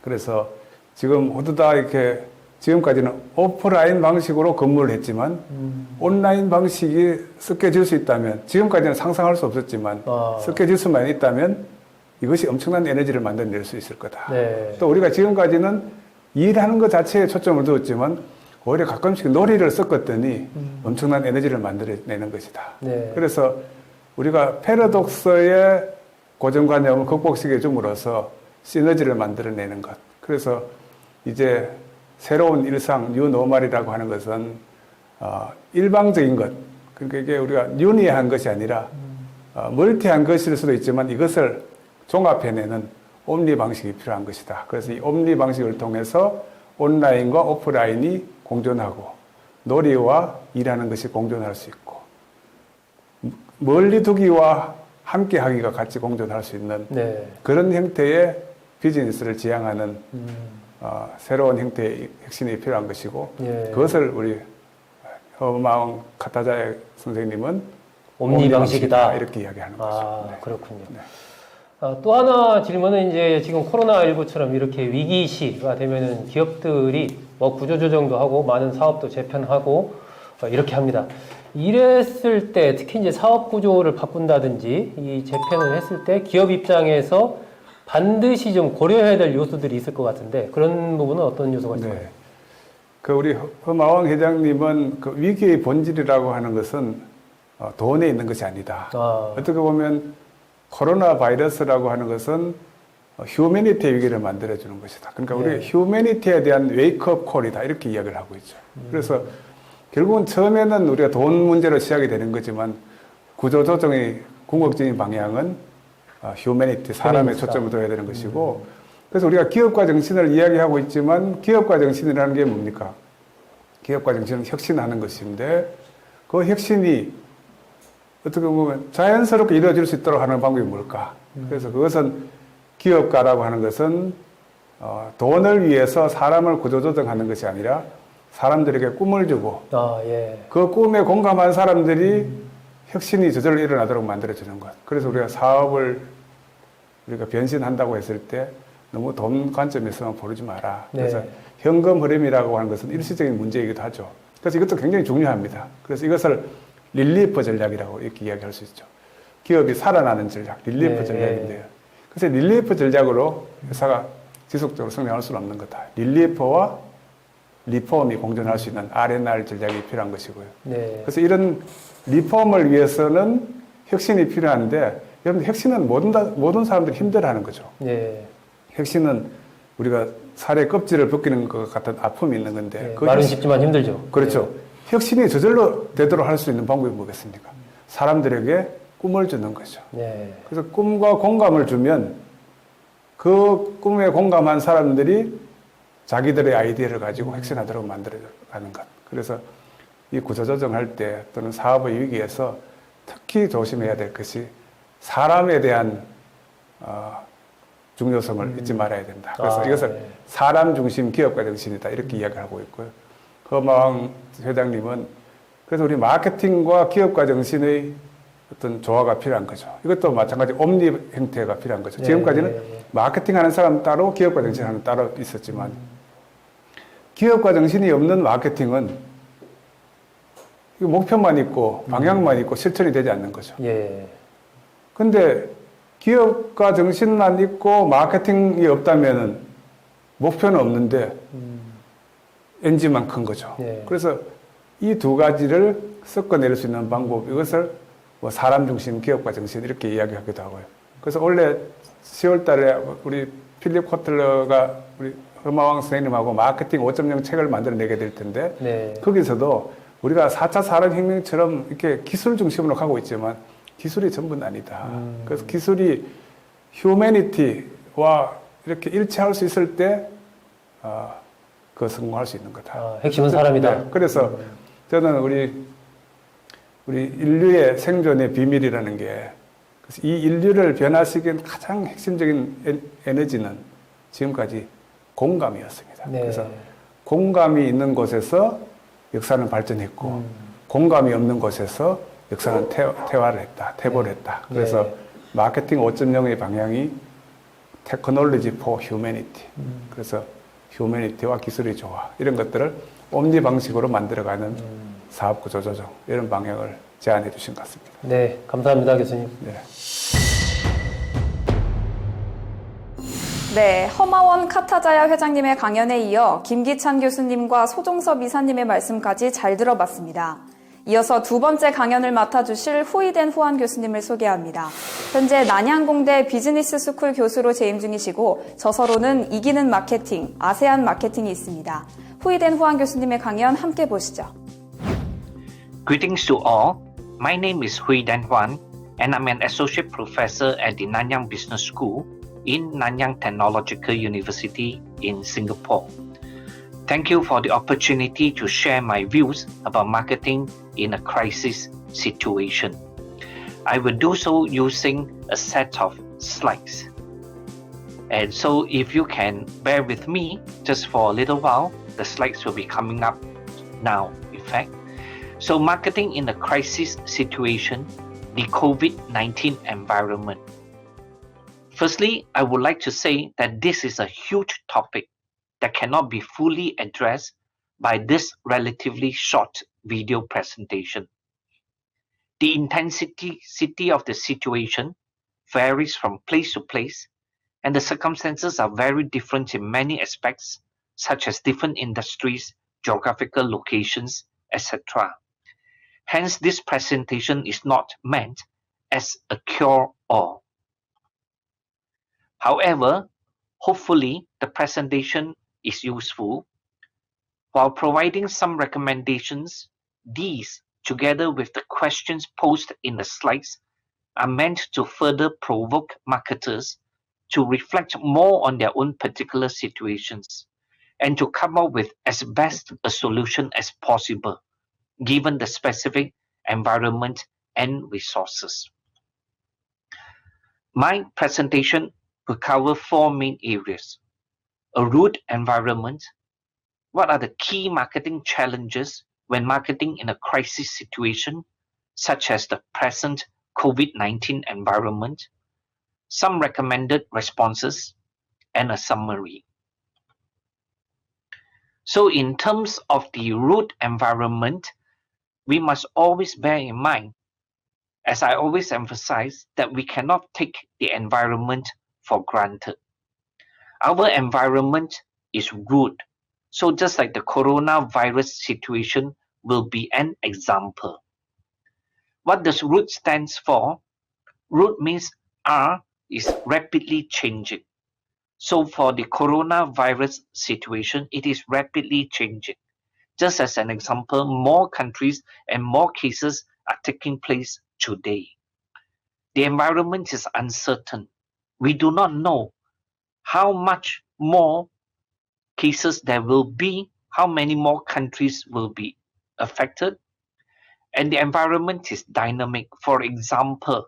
그래서 지금 모두 다 이렇게 지금까지는 오프라인 방식으로 근무를 했지만 온라인 방식이 섞여질 수 있다면 지금까지는 상상할 수 없었지만 섞여질 수만 있다면 이것이 엄청난 에너지를 만들어낼 수 있을 거다. 네. 또 우리가 지금까지는 일하는 것 자체에 초점을 두었지만 오히려 가끔씩 놀이를 섞었더니 엄청난 에너지를 만들어내는 것이다. 네. 그래서 우리가 패러독스의 고정관념을 극복시켜 줌으로써 시너지를 만들어내는 것. 그래서 이제 새로운 일상, 뉴노멀이라고 하는 것은 일방적인 것. 그러니까 이게 우리가 유니한 것이 아니라 멀티한 것일 수도 있지만 이것을 종합해내는 옴니 방식이 필요한 것이다. 그래서 이 옴니 방식을 통해서 온라인과 오프라인이 공존하고 놀이와 일하는 것이 공존할 수 있고 멀리 두기와 함께 하기가 같이 공존할 수 있는 네. 그런 형태의 비즈니스를 지향하는 새로운 형태의 혁신이 필요한 것이고 예. 그것을 우리 허마웅 카타자야 선생님은 옴니 방식이다. 이렇게 이야기하는 거죠. 네. 그렇군요. 네. 또 하나 질문은 이제 지금 코로나19처럼 이렇게 위기시가 되면은 기업들이 뭐 구조조정도 하고 많은 사업도 재편하고 이렇게 합니다. 이랬을 때 특히 이제 사업 구조를 바꾼다든지 이 재편을 했을 때 기업 입장에서 반드시 좀 고려해야 될 요소들이 있을 것 같은데 그런 부분은 어떤 요소가 있을까요? 네. 그 우리 허마왕 회장님은 그 위기의 본질이라고 하는 것은 돈에 있는 것이 아니다. 어떻게 보면 코로나 바이러스라고 하는 것은 휴머니티의 위기를 만들어주는 것이다. 그러니까 우리 휴머니티에 대한 웨이크업 콜이다. 이렇게 이야기를 하고 있죠. 그래서 결국은 처음에는 우리가 돈 문제로 시작이 되는 거지만 구조조정의 궁극적인 방향은 휴머니티, 사람의 초점을 둬야 되는 것이고 그래서 우리가 기업가 정신을 이야기하고 있지만 기업가 정신이라는 게 뭡니까? 기업가 정신은 혁신하는 것인데 그 혁신이 어떻게 보면 자연스럽게 이루어질 수 있도록 하는 방법이 뭘까? 그래서 그것은 기업가라고 하는 것은 돈을 위해서 사람을 구조조정하는 것이 아니라 사람들에게 꿈을 주고 그 꿈에 공감한 사람들이 혁신이 저절로 일어나도록 만들어주는 것. 그래서 우리가 사업을 우리가 변신한다고 했을 때 너무 돈 관점에서만 보지 마라. 그래서 현금 흐름이라고 하는 것은 일시적인 문제이기도 하죠. 그래서 이것도 굉장히 중요합니다. 그래서 이것을 릴리프 전략이라고 이렇게 이야기할 수 있죠. 기업이 살아나는 전략, 릴리프 전략인데요. 그래서 릴리프 전략으로 회사가 지속적으로 성장할 수는 없는 거다. 릴리프와 리폼이 공존할 수 있는 R&R 전략이 필요한 것이고요. 그래서 이런 리폼을 위해서는 혁신이 필요한데, 여러분 혁신은 모든 사람들이 힘들어하는 거죠. 혁신은 우리가 살의 껍질을 벗기는 것 같은 아픔이 있는 건데. 말은 쉽지만 힘들죠. 그렇죠. 혁신이 저절로 되도록 할 수 있는 방법이 뭐겠습니까? 사람들에게 꿈을 주는 거죠. 그래서 꿈과 공감을 주면 그 꿈에 공감한 사람들이 자기들의 아이디어를 가지고 혁신하도록 만들어가는 것. 그래서 이 구조조정할 때 또는 사업의 위기에서 특히 조심해야 될 것이 사람에 대한 중요성을 잊지 말아야 된다. 그래서 이것을 사람 중심 기업가 정신이다. 이렇게 이야기하고 있고요. 허마왕 회장님은 그래서 우리 마케팅과 기업가 정신의 어떤 조화가 필요한 거죠. 이것도 마찬가지 옴니 형태가 필요한 거죠. 지금까지는 마케팅 하는 사람 따로 기업가 정신 하는 따로 있었지만 기업가 정신이 없는 마케팅은 목표만 있고 방향만 있고 실천이 되지 않는 거죠. 근데 기업가 정신만 있고 마케팅이 없다면은 목표는 없는데 엔진만 큰 거죠. 그래서 이 두 가지를 섞어낼 수 있는 방법, 이것을 뭐 사람 중심 기업가 정신 이렇게 이야기하기도 하고요. 그래서 원래 10월 달에 우리 필립 코틀러가 우리 허마왕 선생님하고 마케팅 5.0 책을 만들어내게 될 텐데 네. 거기서도 우리가 4차 산업혁명처럼 이렇게 기술 중심으로 가고 있지만 기술이 전부는 아니다. 그래서 기술이 휴머니티와 이렇게 일치할 수 있을 때 그 성공할 수 있는 거다. 핵심은 사람이다. 네, 그래서 저는 우리 인류의 생존의 비밀이라는 게 그래서 이 인류를 변화시킨 가장 핵심적인 에너지는 지금까지 공감이었습니다. 네. 그래서 공감이 있는 곳에서 역사는 발전했고 공감이 없는 곳에서 역사는 퇴화를 했다, 퇴보를 했다. 그래서 마케팅 5.0의 방향이 테크놀로지 포 휴머니티. 그래서 휴머니티와 기술이 좋아. 이런 것들을 옴니 방식으로 만들어가는 사업 구조 조정 이런 방향을 제안해 주신 것 같습니다. 네, 감사합니다, 교수님. 네. 네, 허마원 카타자야 회장님의 강연에 이어 김기찬 교수님과 소종섭 이사님의 말씀까지 잘 들어봤습니다. 이어서 두 번째 강연을 맡아주실 후이덴 후안 교수님을 소개합니다. 현재 난양공대 비즈니스 스쿨 교수로 재임 중이시고 저서로는 이기는 마케팅, 아세안 마케팅이 있습니다. 후이덴 후안 교수님의 강연 함께 보시죠. Greetings to all. My name is Hui Dan Huan, and I'm an associate professor at the Nanyang Business School in Nanyang Technological University in Singapore. Thank you for the opportunity to share my views about marketing in a crisis situation. I will do so using a set of slides. And so if you can bear with me just for a little while, the slides will be coming up now, in fact. So marketing in a crisis situation, the COVID-19 environment. Firstly, I would like to say that this is a huge topic that cannot be fully addressed by this relatively short video presentation. The intensity of the situation varies from place to place, and the circumstances are very different in many aspects, such as different industries, geographical locations, etc. Hence, this presentation is not meant as a cure-all. However, hopefully, the presentation is useful. While providing some recommendations, these, together with the questions posed in the slides, are meant to further provoke marketers to reflect more on their own particular situations and to come up with as best a solution as possible, given the specific environment and resources. My presentation will cover four main areas: a root environment, what are the key marketing challenges when marketing in a crisis situation, such as the present COVID-19 environment, some recommended responses, and a summary. So in terms of the root environment, we must always bear in mind, as I always emphasize, that we cannot take the environment for granted. Our environment is root. So just like the coronavirus situation will be an example. What does root stands for? Root means R is rapidly changing. So for the coronavirus situation, it is rapidly changing. Just as an example, more countries and more cases are taking place today. The environment is uncertain. We do not know how much more cases there will be, how many more countries will be affected, and the environment is dynamic. For example,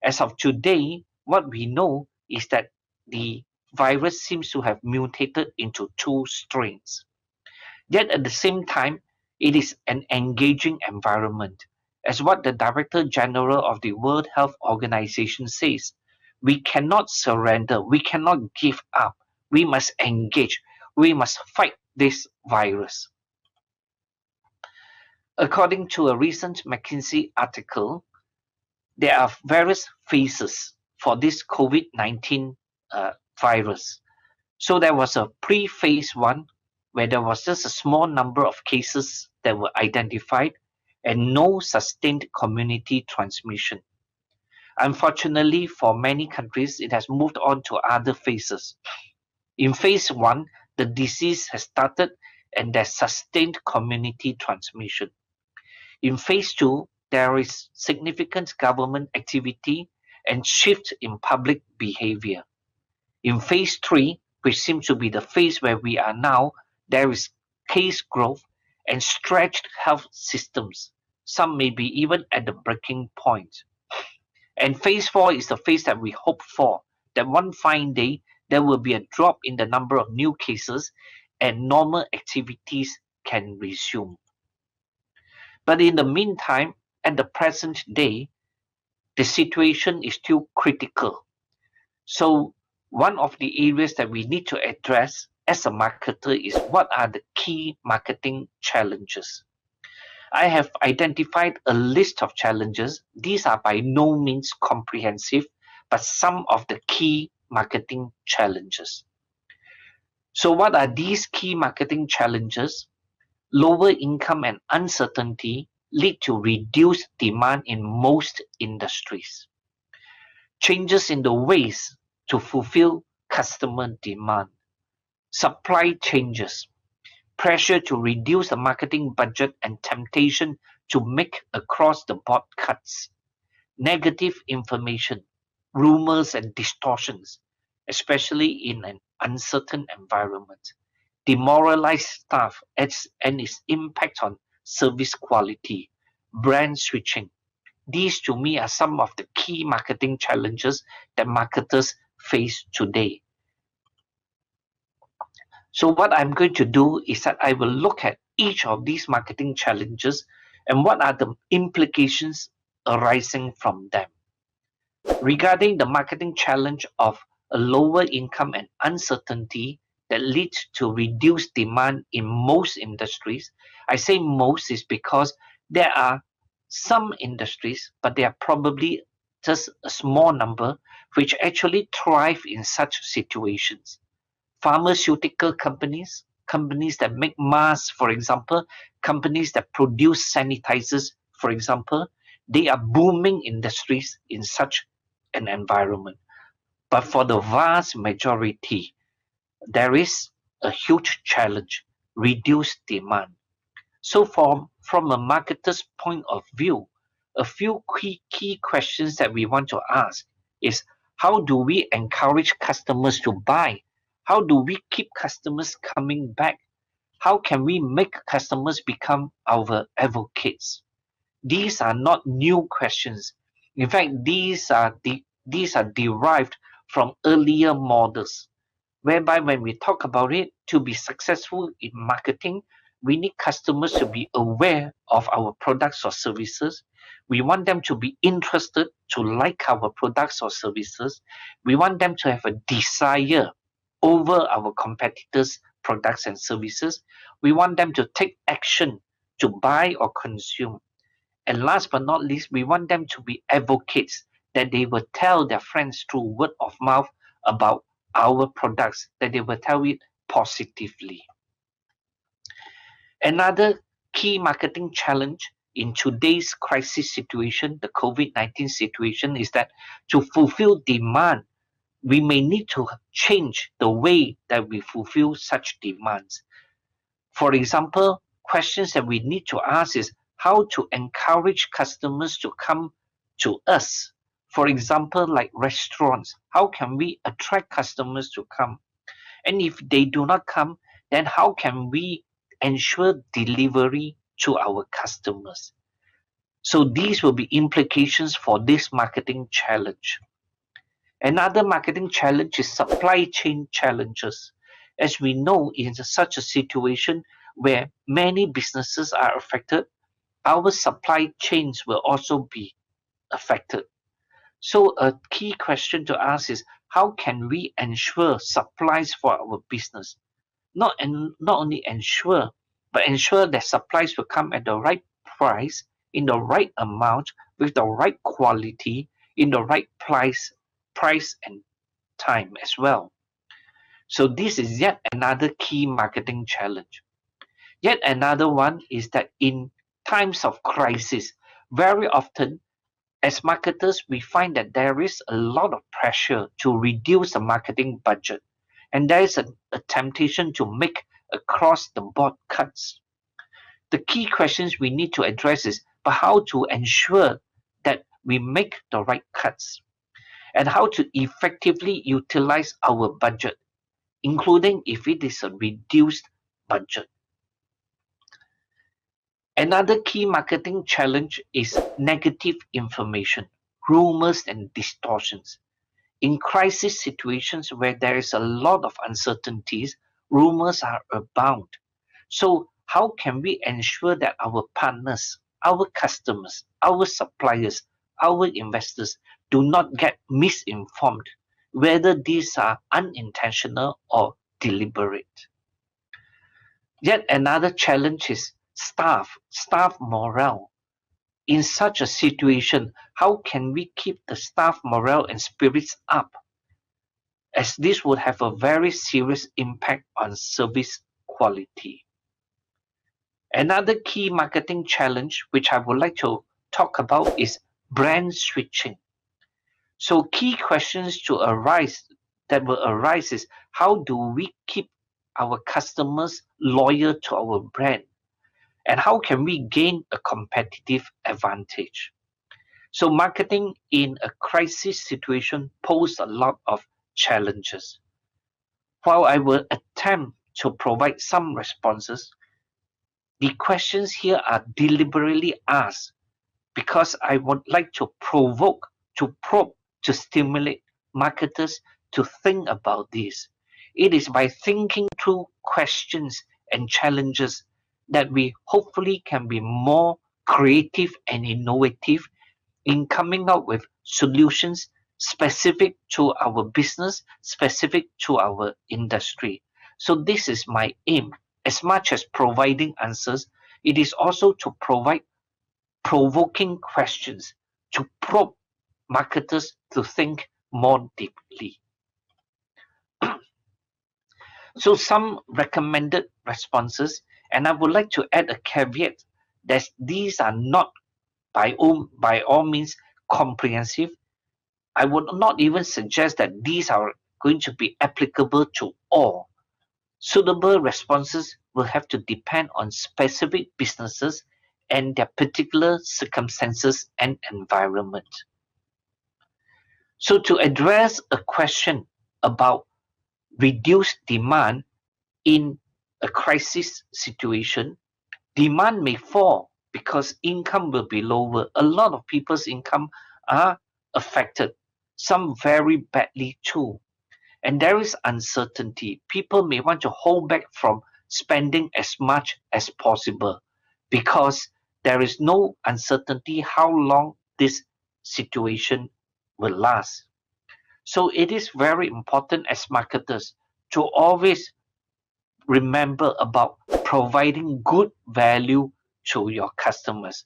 as of today, what we know is that the virus seems to have mutated into 2 strains. Yet at the same time, it is an engaging environment. As what the Director General of the World Health Organization says, we cannot surrender, we cannot give up, we must engage, we must fight this virus. According to a recent McKinsey article, there are various phases for this COVID-19 virus. So there was a pre-phase 1 where there was just a small number of cases that were identified and no sustained community transmission. Unfortunately, for many countries, it has moved on to other phases. In phase 1, the disease has started and there's sustained community transmission. In phase 2, there is significant government activity and shift in public behavior. In phase 3, which seems to be the phase where we are now, there is case growth and stretched health systems. Some may be even at the breaking point. And phase 4 is the phase that we hope for, that one fine day there will be a drop in the number of new cases and normal activities can resume. But in the meantime, at the present day, the situation is still critical. So one of the areas that we need to address as a marketer is what are the key marketing challenges. I have identified a list of challenges. These are by no means comprehensive, but some of the key marketing challenges. So what are these key marketing challenges? Lower income and uncertainty lead to reduced demand in most industries. Changes in the ways to fulfill customer demand. Supply changes. Pressure to reduce the marketing budget and temptation to make across-the-board cuts. Negative information, rumors and distortions, especially in an uncertain environment. Demoralized staff and its impact on service quality. Brand switching. These to me are some of the key marketing challenges that marketers face today. So what I'm going to do is that I will look at each of these marketing challenges and what are the implications arising from them. Regarding the marketing challenge of a lower income and uncertainty that leads to reduced demand in most industries, I say most is because there are some industries, but they are probably just a small number, which actually thrive in such situations. Pharmaceutical companies, companies that make masks, for example, companies that produce sanitizers, for example, they are booming industries in such an environment. But for the vast majority, there is a huge challenge, reduced demand. So from a marketer's point of view, a few key questions that we want to ask is, how do we encourage customers to buy? How do we keep customers coming back? How can we make customers become our advocates? These are not new questions. In fact, these are derived from earlier models, whereby when we talk about it, to be successful in marketing, we need customers to be aware of our products or services. We want them to be interested, to like our products or services. We want them to have a desire over our competitors' products and services. We want them to take action to buy or consume. And last but not least, we want them to be advocates, that they will tell their friends through word of mouth about our products, that they will tell it positively. Another key marketing challenge in today's crisis situation, the COVID-19 situation, is that to fulfill demand, we may need to change the way that we fulfill such demands. For example, questions that we need to ask is how to encourage customers to come to us. For example, like restaurants, how can we attract customers to come? And if they do not come, then how can we ensure delivery to our customers? So these will be implications for this marketing challenge. Another marketing challenge is supply chain challenges. As we know, in such a situation where many businesses are affected, our supply chains will also be affected. So a key question to ask is, how can we ensure supplies for our business? Not only ensure, but ensure that supplies will come at the right price, in the right amount, with the right quality, in the right price and time as well. So this is yet another key marketing challenge. Yet another one is that in times of crisis, very often as marketers, we find that there is a lot of pressure to reduce the marketing budget, and there is a temptation to make across-the-board cuts. The key questions we need to address is how to ensure that we make the right cuts and how to effectively utilize our budget, including if it is a reduced budget. Another key marketing challenge is negative information, rumors, and distortions. In crisis situations where there is a lot of uncertainties, rumors are abound. So, how can we ensure that our partners, our customers, our suppliers, our investors do not get misinformed, whether these are unintentional or deliberate? Yet another challenge is staff morale. In such a situation, how can we keep the staff morale and spirits up? As this would have a very serious impact on service quality. Another key marketing challenge which I would like to talk about is brand switching. So key questions that will arise is how do we keep our customers loyal to our brand? And how can we gain a competitive advantage? So marketing in a crisis situation poses a lot of challenges. While I will attempt to provide some responses, the questions here are deliberately asked because I would like to provoke, to probe, to stimulate marketers to think about this. It is by thinking through questions and challenges that we hopefully can be more creative and innovative in coming up with solutions specific to our business, specific to our industry. So this is my aim. As much as providing answers, it is also to provide provoking questions to probe marketers to think more deeply. So some recommended responses, and I would like to add a caveat that these are not by all means comprehensive. I would not even suggest that these are going to be applicable to all. Suitable responses will have to depend on specific businesses and their particular circumstances and environment. So to address a question about reduced demand in a crisis situation, demand may fall because income will be lower. A lot of people's income are affected, some very badly too. And there is uncertainty. People may want to hold back from spending as much as possible because there is no uncertainty how long this situation will last. So it is very important as marketers to always remember about providing good value to your customers.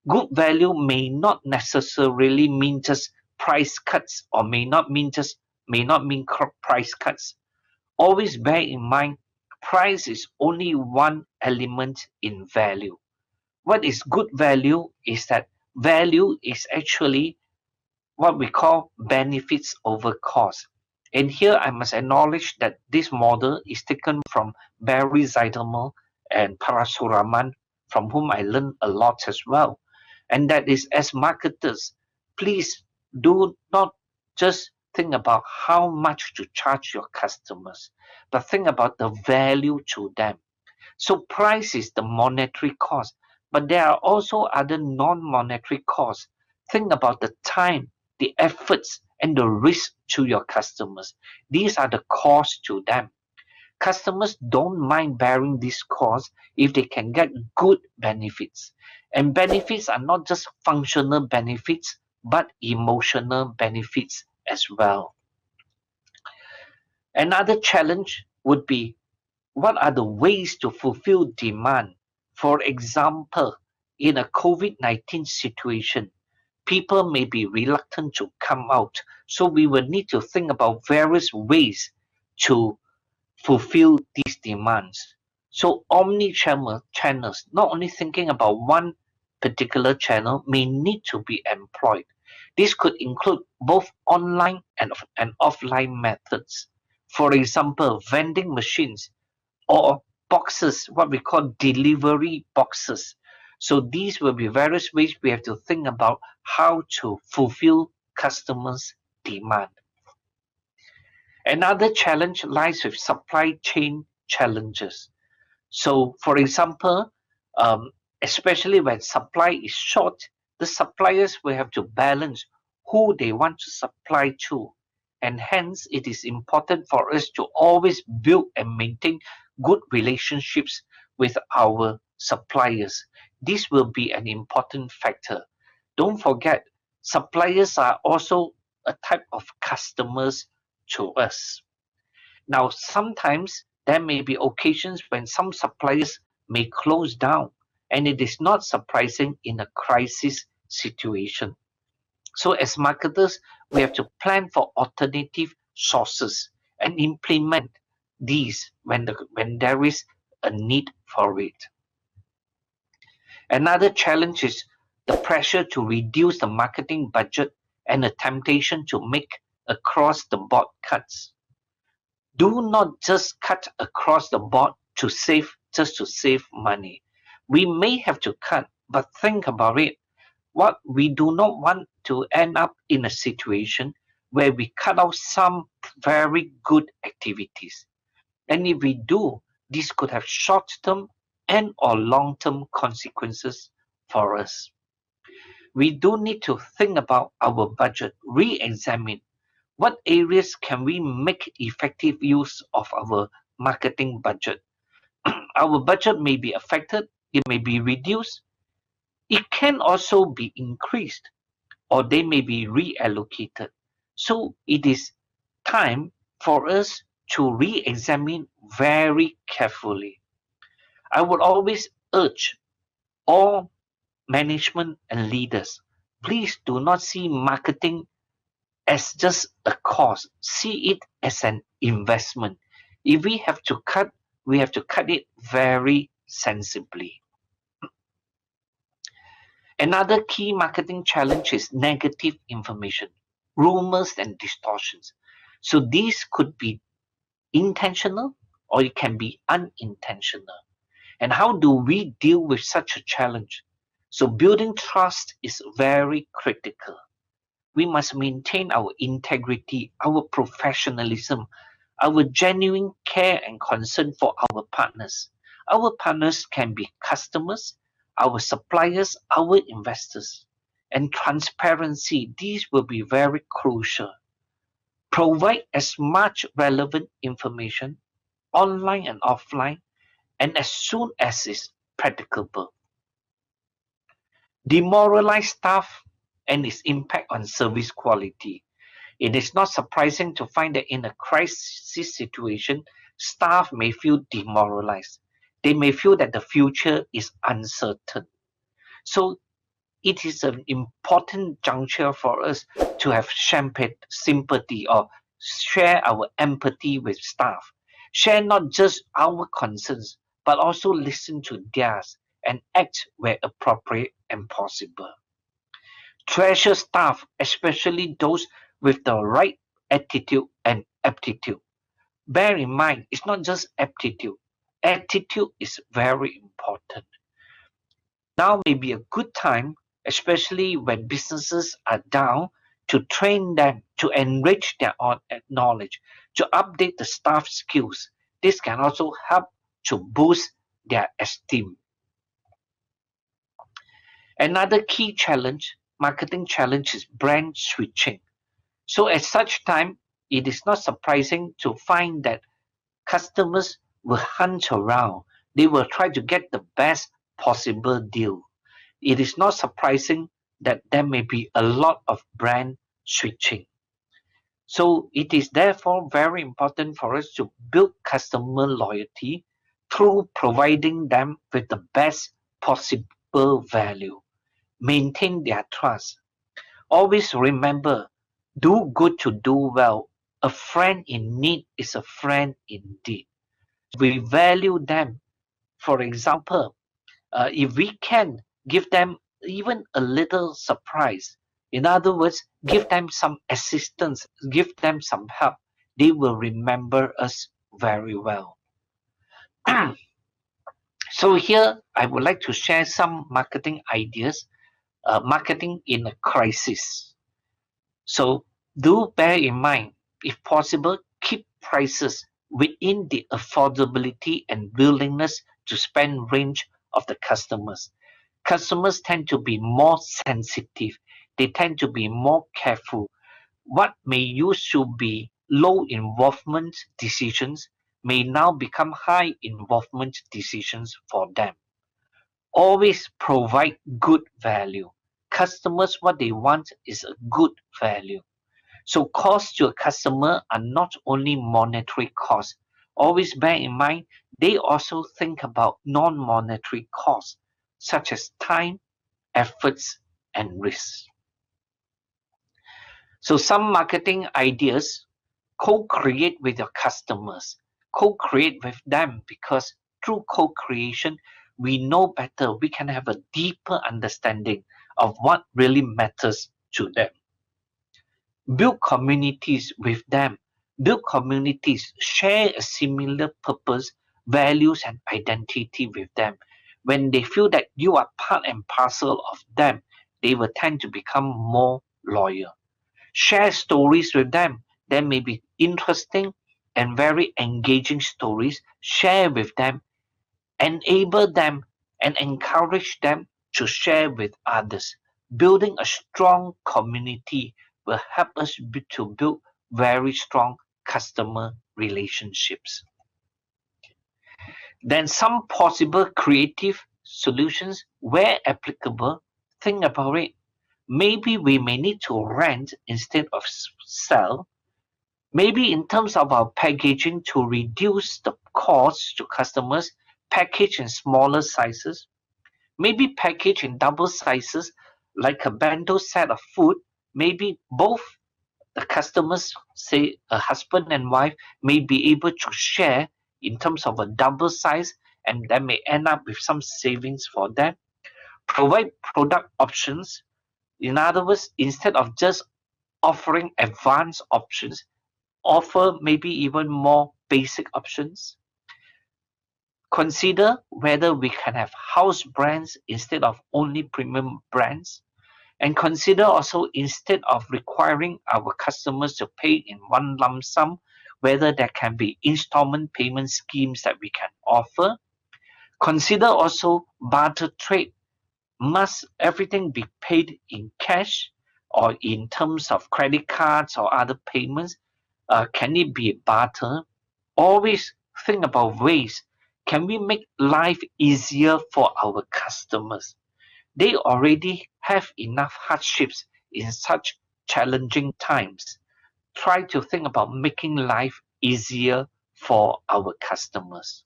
Good value may not necessarily mean just price cuts or may not mean price cuts. Always bear in mind, price is only one element in value. What is good value is that value is actually what we call benefits over cost. And here I must acknowledge that this model is taken from Barry Zeidelman and Parasuraman, from whom I learned a lot as well. And that is, as marketers, please do not just think about how much to charge your customers, but think about the value to them. So price is the monetary cost, but there are also other non-monetary costs. Think about the time, the efforts, and the risk to your customers. These are the costs to them. Customers don't mind bearing these costs if they can get good benefits. And benefits are not just functional benefits, but emotional benefits as well. Another challenge would be, what are the ways to fulfill demand? For example, in a COVID-19 situation, people may be reluctant to come out. So we will need to think about various ways to fulfill these demands. So omni-channel channels, not only thinking about one particular channel, may need to be employed. This could include both online and offline methods. For example, vending machines or boxes, what we call delivery boxes. So these will be various ways we have to think about how to fulfill customers' demand. Another challenge lies with supply chain challenges. So, for example, especially when supply is short, the suppliers will have to balance who they want to supply to. And hence, it is important for us to always build and maintain good relationships with our suppliers. This will be an important factor. Don't forget, suppliers are also a type of customers to us. Now, sometimes there may be occasions when some suppliers may close down, and it is not surprising in a crisis situation. So, as marketers, we have to plan for alternative sources and implement these when there is a need for it. Another challenge is the pressure to reduce the marketing budget and the temptation to make across-the-board cuts. Do not just cut across the board to save money. We may have to cut, but think about it. What we do not want to end up in a situation where we cut out some very good activities. And if we do, this could have short-term and or long-term consequences for us. We do need to think about our budget, re-examine what areas can we make effective use of our marketing budget. Our budget may be affected, it may be reduced, it can also be increased, or they may be reallocated. So it is time for us to re-examine very carefully. I would always urge all management and leaders, please do not see marketing as just a cost. See it as an investment. If we have to cut, we have to cut it very sensibly. Another key marketing challenge is negative information, rumors and distortions. So these could be intentional or it can be unintentional. And how do we deal with such a challenge? So building trust is very critical. We must maintain our integrity, our professionalism, our genuine care and concern for our partners. Our partners can be customers, our suppliers, our investors. And transparency, these will be very crucial. Provide as much relevant information, online and offline, and as soon as is practicable. Demoralize staff and its impact on service quality. It is not surprising to find that in a crisis situation, staff may feel demoralized. They may feel that the future is uncertain. So it is an important juncture for us to have sympathy or share our empathy with staff. Share not just our concerns, but also listen to theirs and act where appropriate and possible. Treasure staff, especially those with the right attitude and aptitude. Bear in mind, it's not just aptitude. Attitude is very important. Now may be a good time, especially when businesses are down, to train them, to enrich their knowledge, to update the staff skills. This can also help to boost their esteem. Another key challenge, marketing challenge, is brand switching. So at such time, it is not surprising to find that customers will hunt around. They will try to get the best possible deal. It is not surprising that there may be a lot of brand switching. So it is therefore very important for us to build customer loyalty through providing them with the best possible value. Maintain their trust. Always remember, do good to do well. A friend in need is a friend indeed. We value them. For example, if we can give them even a little surprise, In other words, give them some assistance, give them some help. They will remember us very well. So here, I would like to share some marketing ideas, marketing in a crisis. So do bear in mind, if possible, keep prices within the affordability and willingness to spend range of the customers. Customers tend to be more sensitive. They tend to be more careful. What may used to be low involvement decisions may now become high involvement decisions for them. Always provide good value. Customers, what they want is a good value. So costs to a customer are not only monetary costs. Always bear in mind, they also think about non-monetary costs, such as time, efforts, and risks. So some marketing ideas, co-create with your customers. Co-create with them, because through co-creation, we know better. We can have a deeper understanding of what really matters to them. Build communities with them. Build communities, share a similar purpose, values, and identity with them. When they feel that you are part and parcel of them, they will tend to become more loyal. Share stories with them. There may be interesting and very engaging stories. Share with them, enable them, and encourage them to share with others. Building a strong community will help us to build very strong customer relationships. Then some possible creative solutions, where applicable, think about it. Maybe we may need to rent instead of sell. Maybe in terms of our packaging, to reduce the cost to customers, package in smaller sizes. Maybe package in double sizes, like a bento set of food. Maybe both the customers, say a husband and wife, may be able to share in terms of a double size, and that may end up with some savings for them. Provide product options. In other words, instead of just offering advanced options, offer maybe even more basic options. Consider whether we can have house brands instead of only premium brands. And consider also, instead of requiring our customers to pay in one lump sum, whether there can be installment payment schemes that we can offer. Consider also barter trade. Must everything be paid in cash or in terms of credit cards or other payments? Can it be barter? Always think about ways. Can we make life easier for our customers? They already have enough hardships in such challenging times. Try to think about making life easier for our customers.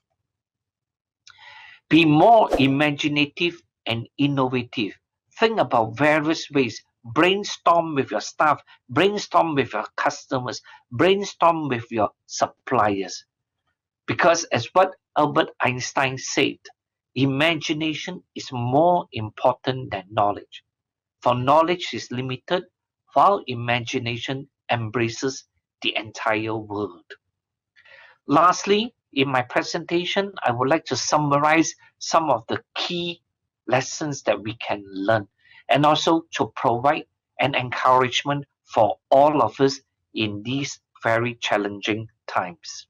Be more imaginative and innovative. Think about various ways. Brainstorm with your staff, brainstorm with your customers, brainstorm with your suppliers. Because as what Albert Einstein said, imagination is more important than knowledge. For knowledge is limited, while imagination embraces the entire world. Lastly, in my presentation, I would like to summarize some of the key lessons that we can learn, and also to provide an encouragement for all of us in these very challenging times.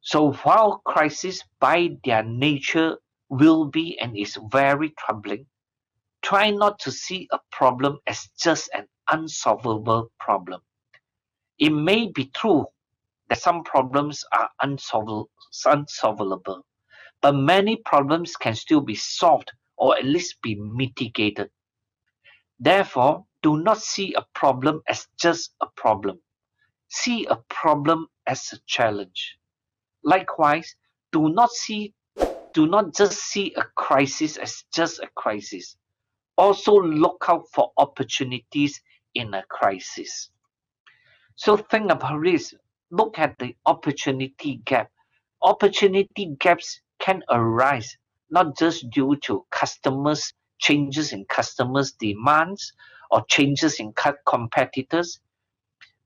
So while crisis by their nature will be and is very troubling, try not to see a problem as just an unsolvable problem. It may be true that some problems are unsolvable, but many problems can still be solved or at least be mitigated. Therefore, do not see a problem as just a problem. See a problem as a challenge. Likewise, do not just see a crisis as just a crisis. Also look out for opportunities in a crisis. So think about this. Look at the opportunity gap. Opportunity gaps can arise not just due to customers changes in customers' demands or changes in competitors,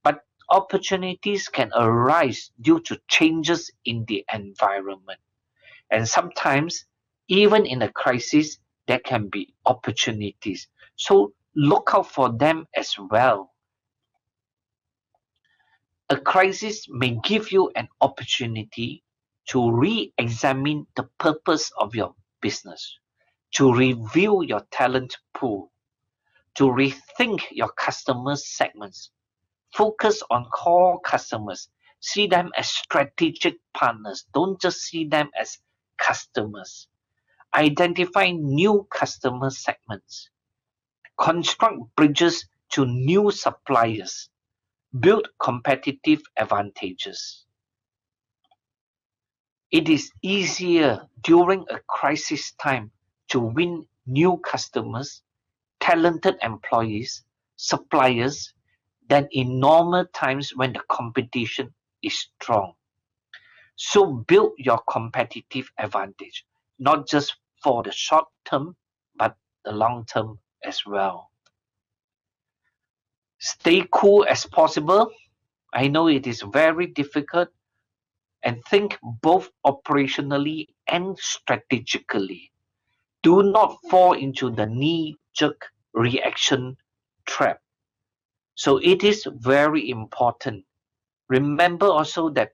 but opportunities can arise due to changes in the environment. And sometimes, even in a crisis, there can be opportunities. So look out for them as well. A crisis may give you an opportunity to re-examine the purpose of your business, to review your talent pool, to rethink your customer segments. Focus on core customers. See them as strategic partners. Don't just see them as customers. Identify new customer segments. Construct bridges to new suppliers. Build competitive advantages. It is easier during a crisis time to win new customers, talented employees, suppliers, than in normal times when the competition is strong. So build your competitive advantage, not just for the short term, but the long term as well. Stay cool as possible. I know it is very difficult, and think both operationally and strategically. Do not fall into the knee-jerk reaction trap. So it is very important. Remember also that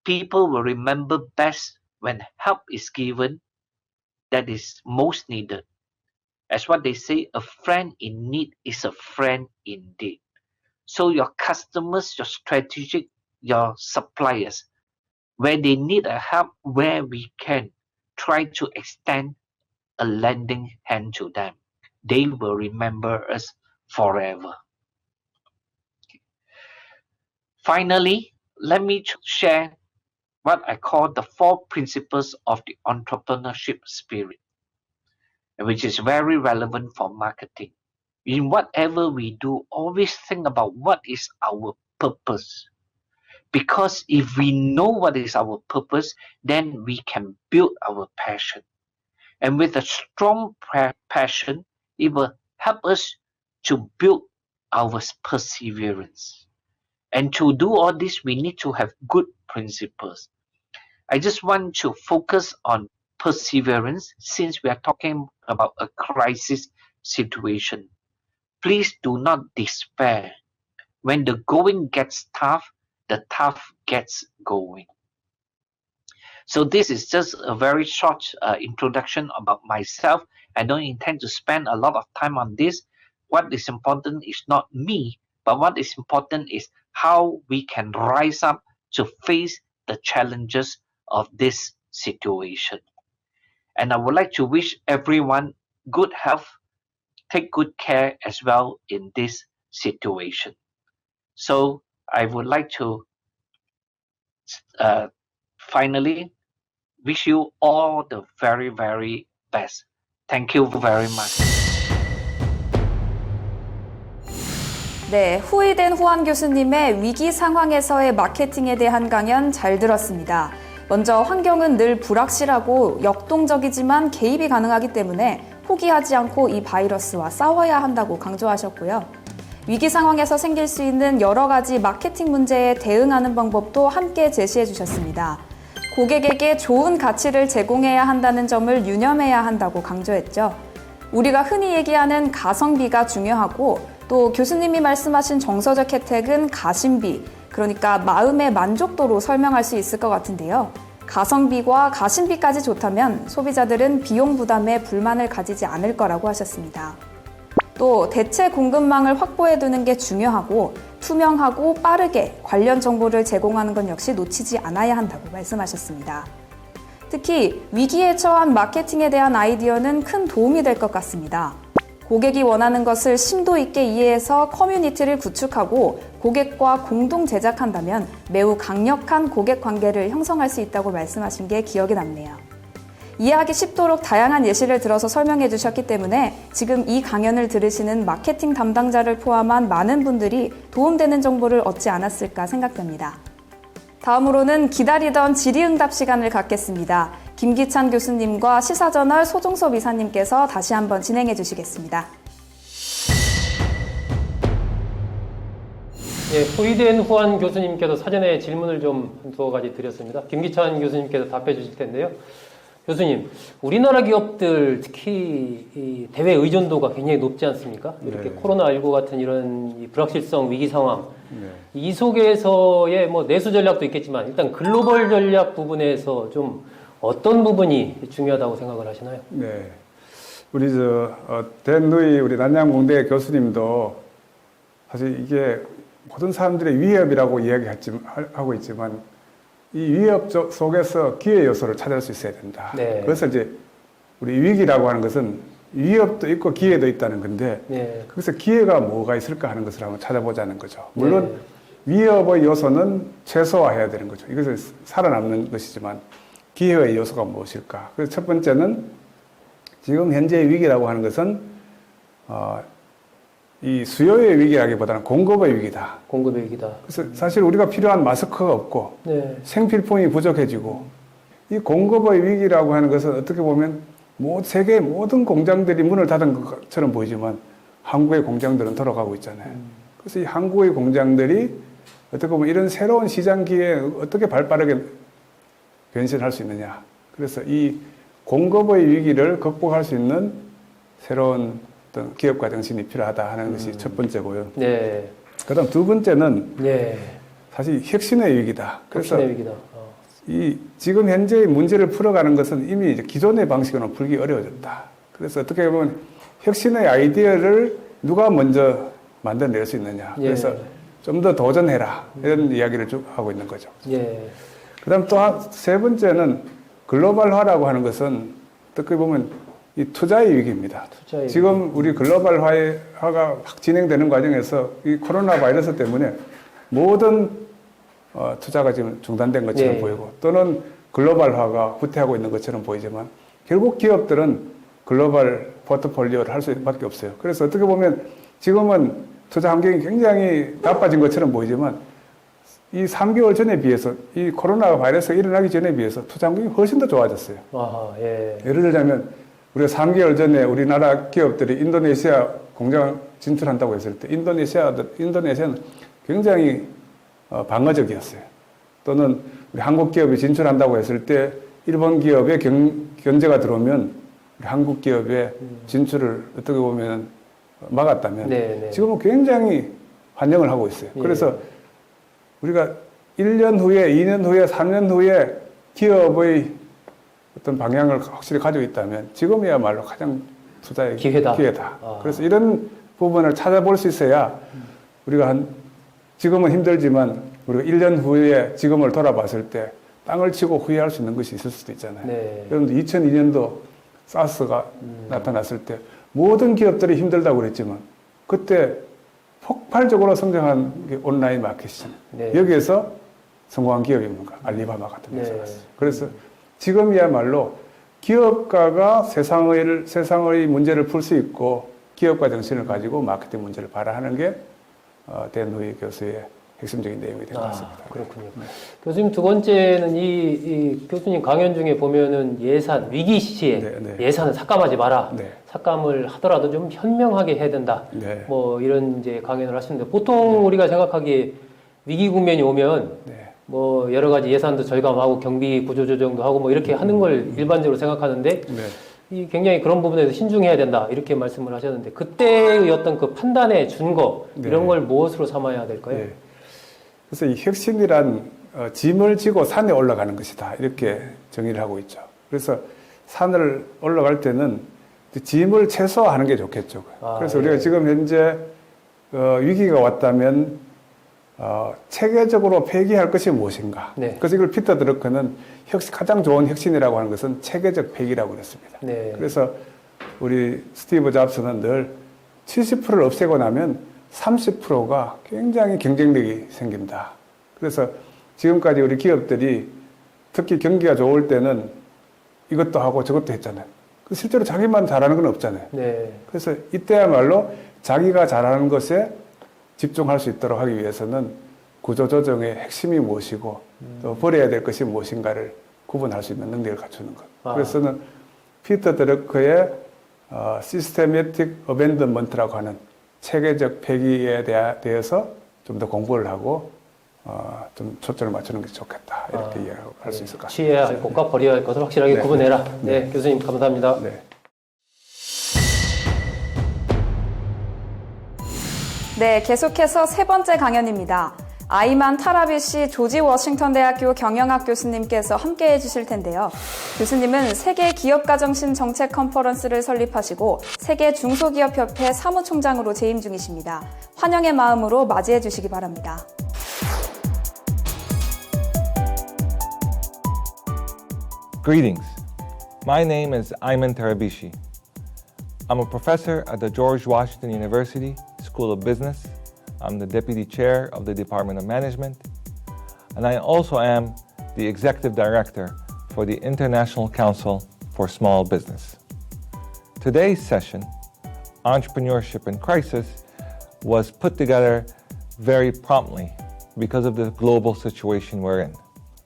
people will remember best when help is given that is most needed. As what they say, a friend in need is a friend indeed. So your customers, your strategic, your suppliers, where they need a help, where we can, try to extend a lending hand to them. They will remember us forever. Finally, let me share what I call the 4 principles of the entrepreneurship spirit, which is very relevant for marketing. In whatever we do, always think about what is our purpose. Because if we know what is our purpose, then we can build our passion. And with a strong passion, it will help us to build our perseverance. And to do all this, we need to have good principles. I just want to focus on perseverance since we are talking about a crisis situation. Please do not despair. When the going gets tough, the tough gets going. So this is just a very short introduction about myself. I don't intend to spend a lot of time on this. What is important is not me, but what is important is how we can rise up to face the challenges of this situation. And I would like to wish everyone good health, take good care as well in this situation. So I would like to finally wish you all the very, very best. Thank you very much. 네, 후이된 후안 교수님의 위기 상황에서의 마케팅에 대한 강연 잘 들었습니다. 먼저 환경은 늘 불확실하고 역동적이지만 개입이 가능하기 때문에 포기하지 않고 이 바이러스와 싸워야 한다고 강조하셨고요. 위기 상황에서 생길 수 있는 여러 가지 마케팅 문제에 대응하는 방법도 함께 제시해 주셨습니다. 고객에게 좋은 가치를 제공해야 한다는 점을 유념해야 한다고 강조했죠. 우리가 흔히 얘기하는 가성비가 중요하고 또 교수님이 말씀하신 정서적 혜택은 가심비, 그러니까 마음의 만족도로 설명할 수 있을 것 같은데요. 가성비와 가심비까지 좋다면 소비자들은 비용 부담에 불만을 가지지 않을 거라고 하셨습니다. 또 대체 공급망을 확보해두는 게 중요하고 투명하고 빠르게 관련 정보를 제공하는 건 역시 놓치지 않아야 한다고 말씀하셨습니다. 특히 위기에 처한 마케팅에 대한 아이디어는 큰 도움이 될 것 같습니다. 고객이 원하는 것을 심도 있게 이해해서 커뮤니티를 구축하고 고객과 공동 제작한다면 매우 강력한 고객 관계를 형성할 수 있다고 말씀하신 게 기억에 남네요. 이해하기 쉽도록 다양한 예시를 들어서 설명해 주셨기 때문에 지금 이 강연을 들으시는 마케팅 담당자를 포함한 많은 분들이 도움되는 정보를 얻지 않았을까 생각됩니다. 다음으로는 기다리던 질의응답 시간을 갖겠습니다. 김기찬 교수님과 시사저널 소종섭 이사님께서 다시 한번 진행해 주시겠습니다. 예, 소위대인 후안 교수님께서 사전에 질문을 좀 두어 가지 드렸습니다. 김기찬 교수님께서 답해 주실 텐데요. 교수님, 우리나라 기업들 특히 이 대외 의존도가 굉장히 높지 않습니까? 이렇게 네. 코로나19 같은 이런 이 불확실성 위기 상황, 네. 이 속에서의 뭐 내수 전략도 있겠지만 일단 글로벌 전략 부분에서 좀 어떤 부분이 중요하다고 생각을 하시나요? 네. 우리 댄누이 우리 난양공대 교수님도 사실 이게 모든 사람들의 위협이라고 이야기하고 있지만 이 위협 속에서 기회 요소를 찾을 수 있어야 된다. 네. 그래서 이제 우리 위기라고 하는 것은 위협도 있고 기회도 있다는 건데 네. 그래서 기회가 뭐가 있을까 하는 것을 한번 찾아보자는 거죠. 물론 위협의 요소는 최소화해야 되는 거죠. 이것은 살아남는 것이지만 기회의 요소가 무엇일까? 그래서 첫 번째는 지금 현재의 위기라고 하는 것은 이 수요의 위기라기보다는 공급의 위기다. 공급의 위기다. 그래서 사실 우리가 필요한 마스크가 없고 네. 생필품이 부족해지고 이 공급의 위기라고 하는 것은 어떻게 보면 세계의 모든 공장들이 문을 닫은 것처럼 보이지만 한국의 공장들은 돌아가고 있잖아요. 그래서 이 한국의 공장들이 어떻게 보면 이런 새로운 시장 기회에 어떻게 발빠르게 변신할 수 있느냐. 그래서 이 공급의 위기를 극복할 수 있는 새로운 어떤 기업가 정신이 필요하다 하는 것이 첫 번째고요. 네. 그다음 두 번째는 네. 사실 혁신의 위기다. 그래서 혁신의 위기다. 이 지금 현재의 문제를 풀어가는 것은 이미 이제 기존의 방식으로는 풀기 어려워졌다. 그래서 어떻게 보면 혁신의 아이디어를 누가 먼저 만들어낼 수 있느냐. 예. 그래서 좀 더 도전해라. 이런 이야기를 쭉 하고 있는 거죠. 예. 그다음 또 세 번째는 글로벌화라고 하는 것은 어떻게 보면 이 투자의 위기입니다. 투자의 지금 우리 글로벌화가 확 진행되는 과정에서 이 코로나 바이러스 때문에 모든 투자가 지금 중단된 것처럼 예. 보이고 또는 글로벌화가 후퇴하고 있는 것처럼 보이지만 결국 기업들은 글로벌 포트폴리오를 할 수밖에 없어요. 그래서 어떻게 보면 지금은 투자 환경이 굉장히 나빠진 것처럼 보이지만 이 3개월 전에 비해서 이 코로나 바이러스가 일어나기 전에 비해서 투자 환경이 훨씬 더 좋아졌어요. 아하, 예. 예를 들자면 우리가 3개월 전에 우리나라 기업들이 인도네시아 공장 진출한다고 했을 때 인도네시아는 굉장히 방어적이었어요. 또는 우리 한국 기업이 진출한다고 했을 때 일본 기업의 견제가 들어오면 우리 한국 기업의 진출을 어떻게 보면 막았다면 네, 네. 지금은 굉장히 환영을 하고 있어요. 예. 그래서 우리가 1년 후에, 2년 후에, 3년 후에 기업의 어떤 방향을 확실히 가지고 있다면 지금이야말로 가장 투자의 기회다. 기회다. 그래서 이런 부분을 찾아볼 수 있어야 우리가 지금은 힘들지만 우리가 1년 후에 지금을 돌아봤을 때 땅을 치고 후회할 수 있는 것이 있을 수도 있잖아요. 네. 여러분들 2002년도 사스가 나타났을 때 모든 기업들이 힘들다고 그랬지만 그때 폭발적으로 성장한 게 온라인 마켓이잖아요. 네. 여기에서 성공한 기업이 뭔가 알리바바 같은 데서 네. 왔어요. 그래서 지금이야말로 기업가가 세상의 문제를 풀 수 있고 기업가 정신을 가지고 마케팅 문제를 발휘하는 게 댄누이 교수의 핵심적인 내용이 된 것 같습니다. 그렇군요. 교수님 두 번째는 이 교수님 강연 중에 보면은 예산, 위기 시에 네, 네. 예산을 삭감하지 마라. 네. 삭감을 하더라도 좀 현명하게 해야 된다. 네. 뭐 이런 이제 강연을 하시는데 보통 우리가 생각하기에 위기 국면이 오면 네. 뭐 여러 가지 예산도 절감하고 경비 구조 조정도 하고 뭐 이렇게 하는 걸 일반적으로 생각하는데 네. 이 굉장히 그런 부분에서 신중해야 된다 이렇게 말씀을 하셨는데 그때의 어떤 그 판단의 준거 이런 네. 걸 무엇으로 삼아야 될까요? 네. 그래서 이 혁신이란 짐을 지고 산에 올라가는 것이다 이렇게 정의를 하고 있죠. 그래서 산을 올라갈 때는 짐을 최소화하는 게 좋겠죠. 그래서 우리가 지금 현재 위기가 왔다면 체계적으로 폐기할 것이 무엇인가. 네. 그래서 이걸 피터 드러커는 가장 좋은 혁신이라고 하는 것은 체계적 폐기라고 그랬습니다. 네. 그래서 우리 스티브 잡스는 늘 70%를 없애고 나면 30%가 굉장히 경쟁력이 생긴다. 그래서 지금까지 우리 기업들이 특히 경기가 좋을 때는 이것도 하고 저것도 했잖아요. 실제로 자기만 잘하는 건 없잖아요. 네. 그래서 이때야말로 자기가 잘하는 것에 집중할 수 있도록 하기 위해서는 구조조정의 핵심이 무엇이고 또 버려야 될 것이 무엇인가를 구분할 수 있는 능력을 갖추는 것. 그래서는 피터 드러커의 시스테매틱 어벤던먼트라고 하는 체계적 폐기에 대해서 좀 더 공부를 하고 좀 초점을 맞추는 게 좋겠다 이렇게 이해할 수 있을 것 같습니다. 취해야 할 것과 버려야 할 것을 확실하게 네. 구분해라. 네, 교수님 감사합니다. 네. 네, 계속해서 세 번째 강연입니다. 아이만 타라비시 조지 워싱턴 대학교 경영학 교수님께서 함께 해주실 텐데요. 교수님은 세계 기업가정신 정책 컨퍼런스를 설립하시고 세계 중소기업협회 사무총장으로 재임 중이십니다. 환영의 마음으로 맞이해 주시기 바랍니다. Greetings. My name is Ayman Tarabishi. I'm a professor at the George Washington University School of Business. I'm the Deputy Chair of the Department of Management. And I also am the Executive Director for the International Council for Small Business. Today's session, Entrepreneurship in Crisis, was put together very promptly because of the global situation we're in.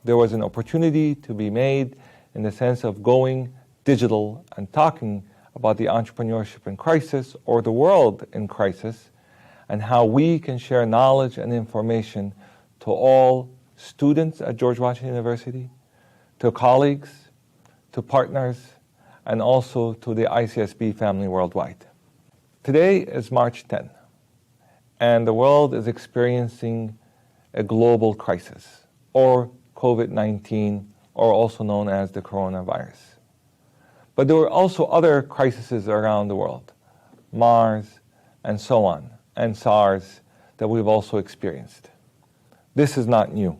There was an opportunity to be made in the sense of going digital and talking about the entrepreneurship in crisis or the world in crisis and how we can share knowledge and information to all students at George Washington University, to colleagues, to partners, and also to the ICSB family worldwide. Today is March 10, and the world is experiencing a global crisis, or COVID-19, or also known as the coronavirus. But there were also other crises around the world, MERS, and so on, and SARS, that we've also experienced. This is not new.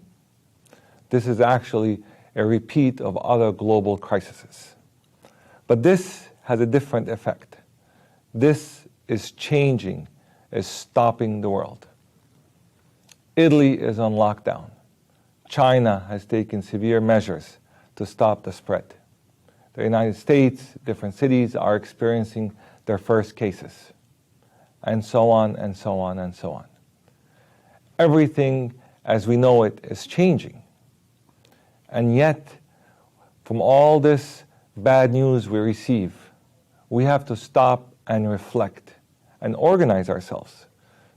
This is actually a repeat of other global crises. But this has a different effect. This is changing, is stopping the world. Italy is on lockdown. China has taken severe measures to stop the spread. The United States, different cities are experiencing their first cases, and so on and so on and so on. Everything as we know it is changing. And yet, from all this bad news we receive, we have to stop and reflect and organize ourselves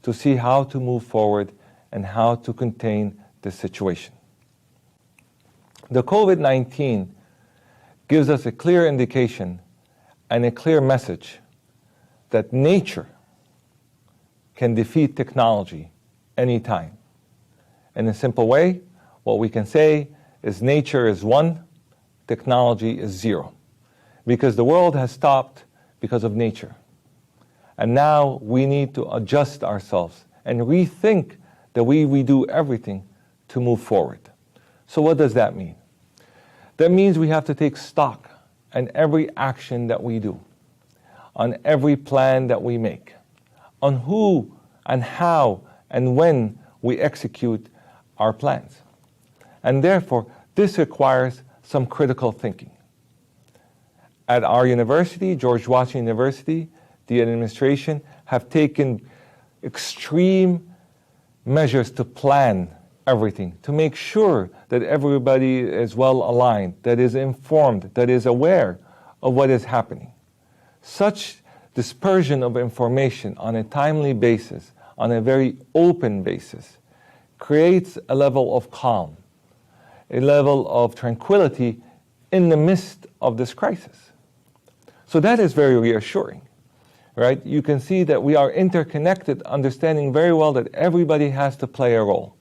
to see how to move forward and how to contain this situation. The COVID-19 gives us a clear indication and a clear message that nature can defeat technology anytime. In a simple way, what we can say is nature is 1, technology is 0. Because the world has stopped because of nature. And now we need to adjust ourselves and rethink the way we do everything to move forward. So what does that mean? That means we have to take stock on every action that we do, on every plan that we make, on who and how and when we execute our plans. And therefore, this requires some critical thinking. At our university, George Washington University, the administration have taken extreme measures to plan everything, to make sure that everybody is well aligned, that is informed, that is aware of what is happening. Such dispersion of information on a timely basis, on a very open basis, creates a level of calm, a level of tranquility in the midst of this crisis. So that is very reassuring, right? You can see that we are interconnected, understanding very well that everybody has to play a role.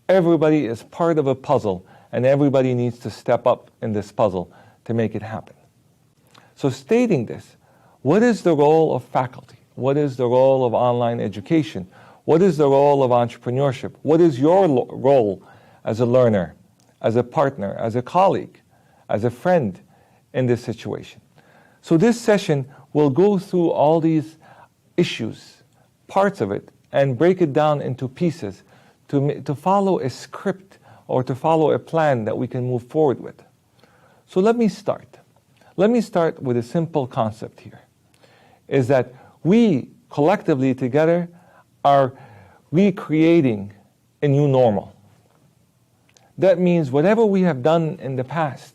Everybody is part of a puzzle, and everybody needs to step up in this puzzle to make it happen. So stating this, what is the role of faculty? What is the role of online education? What is the role of entrepreneurship? What is your role as a learner, as a partner, as a colleague, as a friend in this situation? So this session will go through all these issues, parts of it, and break it down into pieces to follow a script or to follow a plan that we can move forward with. So let me start. Let me start with a simple concept here, is that we collectively together are recreating a new normal. That means whatever we have done in the past,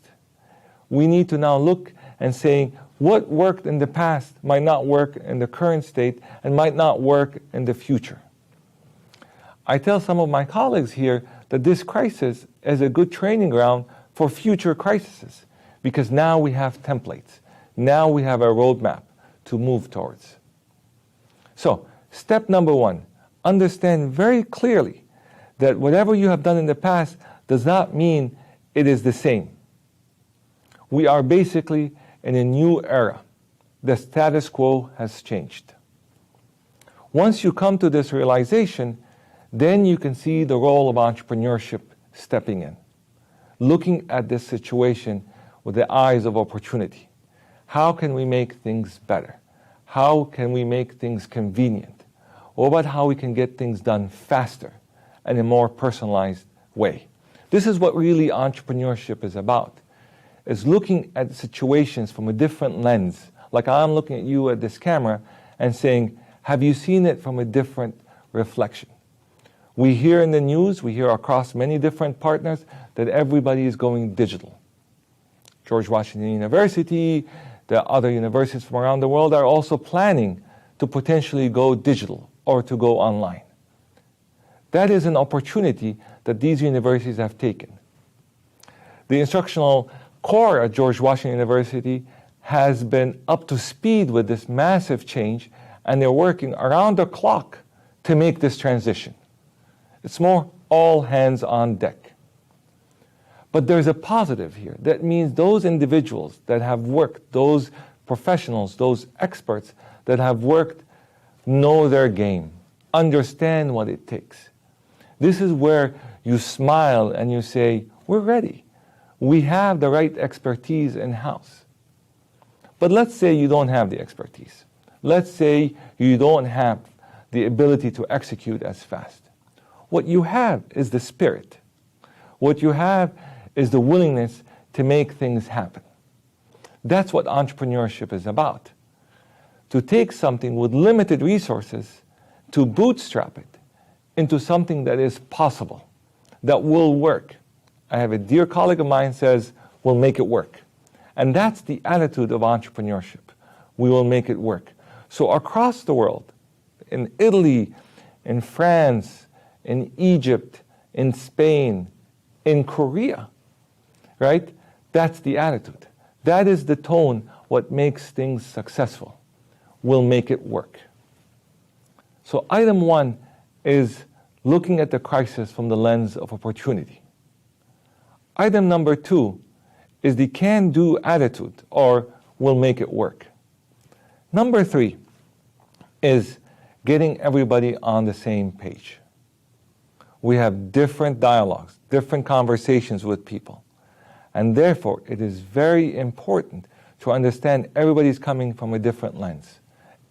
We need to now look and say what worked in the past might not work in the current state and might not work in the future. I tell some of my colleagues here that this crisis is a good training ground for future crises because now we have templates. Now we have a roadmap to move towards. So, step number 1, understand very clearly that whatever you have done in the past does not mean it is the same. We are basically in a new era. The status quo has changed. Once you come to this realization, then you can see the role of entrepreneurship stepping in, looking at this situation with the eyes of opportunity. How can we make things better? How can we make things convenient? What about how we can get things done faster and in a more personalized way? This is what really entrepreneurship is about, is looking at situations from a different lens. Like I'm looking at you at this camera and saying, have you seen it from a different reflection? We hear in the news, we hear across many different partners that everybody is going digital. George Washington University, the other universities from around the world are also planning to potentially go digital or to go online. That is an opportunity that these universities have taken. The instructional core at George Washington University has been up to speed with this massive change, and they're working around the clock to make this transition. It's more all hands on deck. But there's a positive here. That means those individuals that have worked, those professionals, those experts that have worked, know their game, understand what it takes. This is where you smile and you say, we're ready. We have the right expertise in-house. But let's say you don't have the expertise. Let's say you don't have the ability to execute as fast. What you have is the spirit. What you have is the willingness to make things happen. That's what entrepreneurship is about. To take something with limited resources, to bootstrap it into something that is possible, that will work. I have a dear colleague of mine says, we'll make it work. And that's the attitude of entrepreneurship. We will make it work. So across the world, in Italy, in France, in Egypt, in Spain, in Korea, right? That's the attitude. That is the tone, what makes things successful. We'll make it work. So item 1 is looking at the crisis from the lens of opportunity. Item number 2 is the can-do attitude, or we'll make it work. Number 3 is getting everybody on the same page. We have different dialogues, different conversations with people. And therefore, it is very important to understand everybody's coming from a different lens.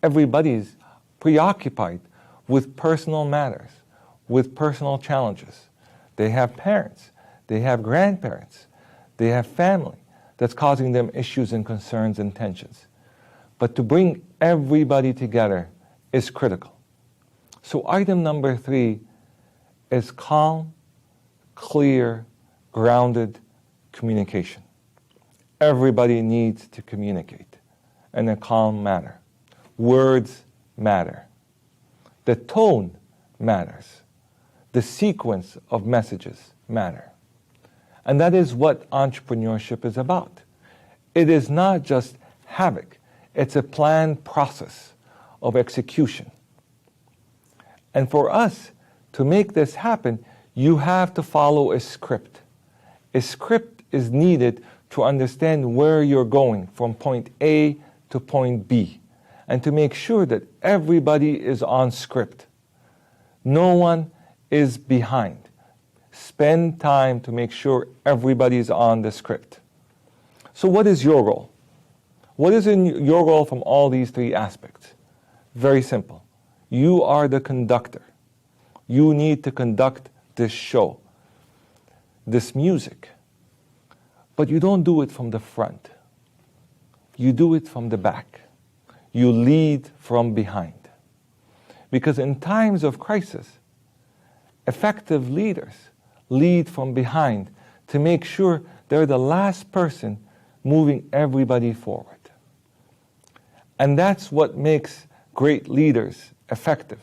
Everybody's preoccupied with personal matters, with personal challenges. They have parents, they have grandparents, they have family that's causing them issues and concerns and tensions. But to bring everybody together is critical. So item number 3 is calm, clear, grounded communication. Everybody needs to communicate in a calm manner. Words matter. The tone matters. The sequence of messages matter. And that is what entrepreneurship is about. It is not just havoc. It's a planned process of execution. And for us to make this happen, you have to follow a script. A script is needed to understand where you're going from point A to point B, and to make sure that everybody is on script. No one is behind. Spend time to make sure everybody is on the script. So what is your role? What is your role from all these 3 aspects? Very simple. You are the conductor. You need to conduct this show, this music. But you don't do it from the front. You do it from the back. You lead from behind. Because in times of crisis, effective leaders lead from behind to make sure they're the last person moving everybody forward. And that's what makes great leaders effective.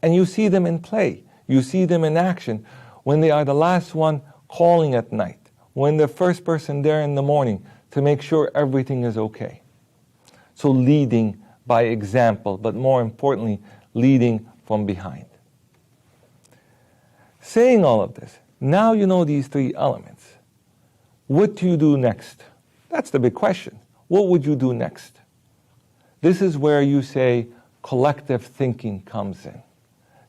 And you see them in play. You see them in action when they are the last one calling at night, when the first person there in the morning to make sure everything is okay. So leading by example, but more importantly, leading from behind. Saying all of this, now you know these three elements. What do you do next? That's the big question. What would you do next? This is where you say collective thinking comes in.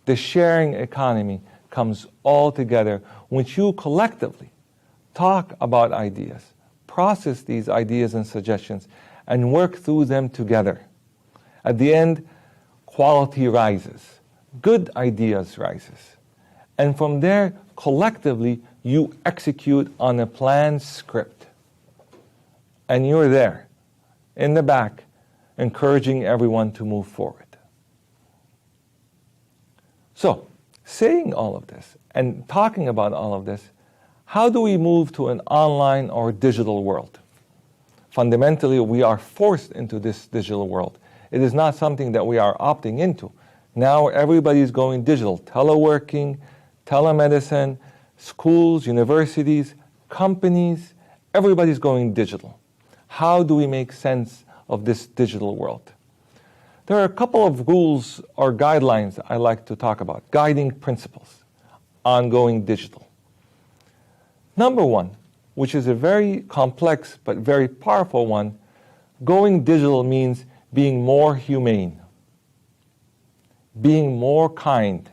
The sharing economy comes all together when you collectively talk about ideas, process these ideas and suggestions, and work through them together. At the end, quality rises, good ideas rises. And from there, collectively, you execute on a planned script. And you're there, in the back, encouraging everyone to move forward. So, saying all of this and talking about all of this, how do we move to an online or digital world? Fundamentally, we are forced into this digital world. It is not something that we are opting into. Now everybody's going digital. Teleworking, telemedicine, schools, universities, companies, everybody's going digital. How do we make sense of this digital world? There are a couple of rules or guidelines I like to talk about, guiding principles on going digital. Number one, which is a very complex but very powerful one, going digital means being more humane, being more kind,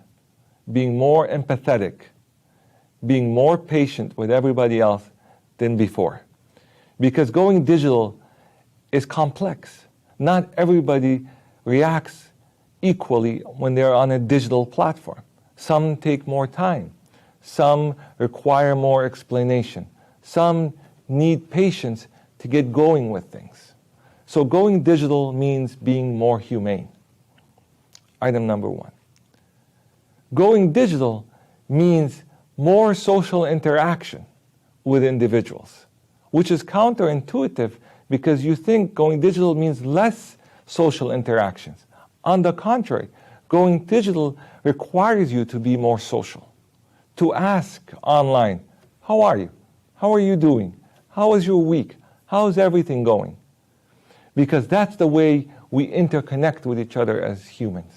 being more empathetic, being more patient with everybody else than before. Because going digital is complex. Not everybody reacts equally when they're on a digital platform. Some take more time. Some require more explanation. Some need patience to get going with things. So going digital means being more humane. Item number one. Going digital means more social interaction with individuals, which is counterintuitive because you think going digital means less social interactions. On the contrary, going digital requires you to be more social, to ask online, how are you? How are you doing? How is your week? How is everything going? Because that's the way we interconnect with each other as humans.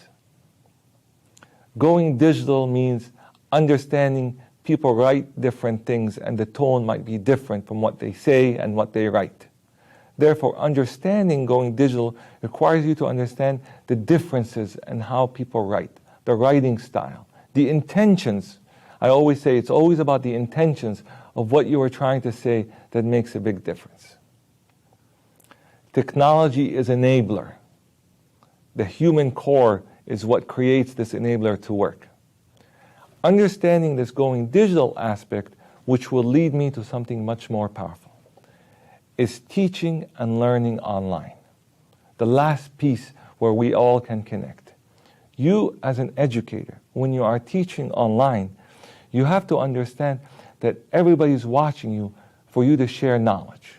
Going digital means understanding people write different things and the tone might be different from what they say and what they write. Therefore, understanding going digital requires you to understand the differences in how people write, the writing style, the intentions. I always say it's always about the intentions of what you are trying to say that makes a big difference. Technology is enabler. The human core is what creates this enabler to work. Understanding this going digital aspect, which will lead me to something much more powerful, is teaching and learning online. The last piece where we all can connect. You as an educator, when you are teaching online, you have to understand that everybody's watching you for you to share knowledge.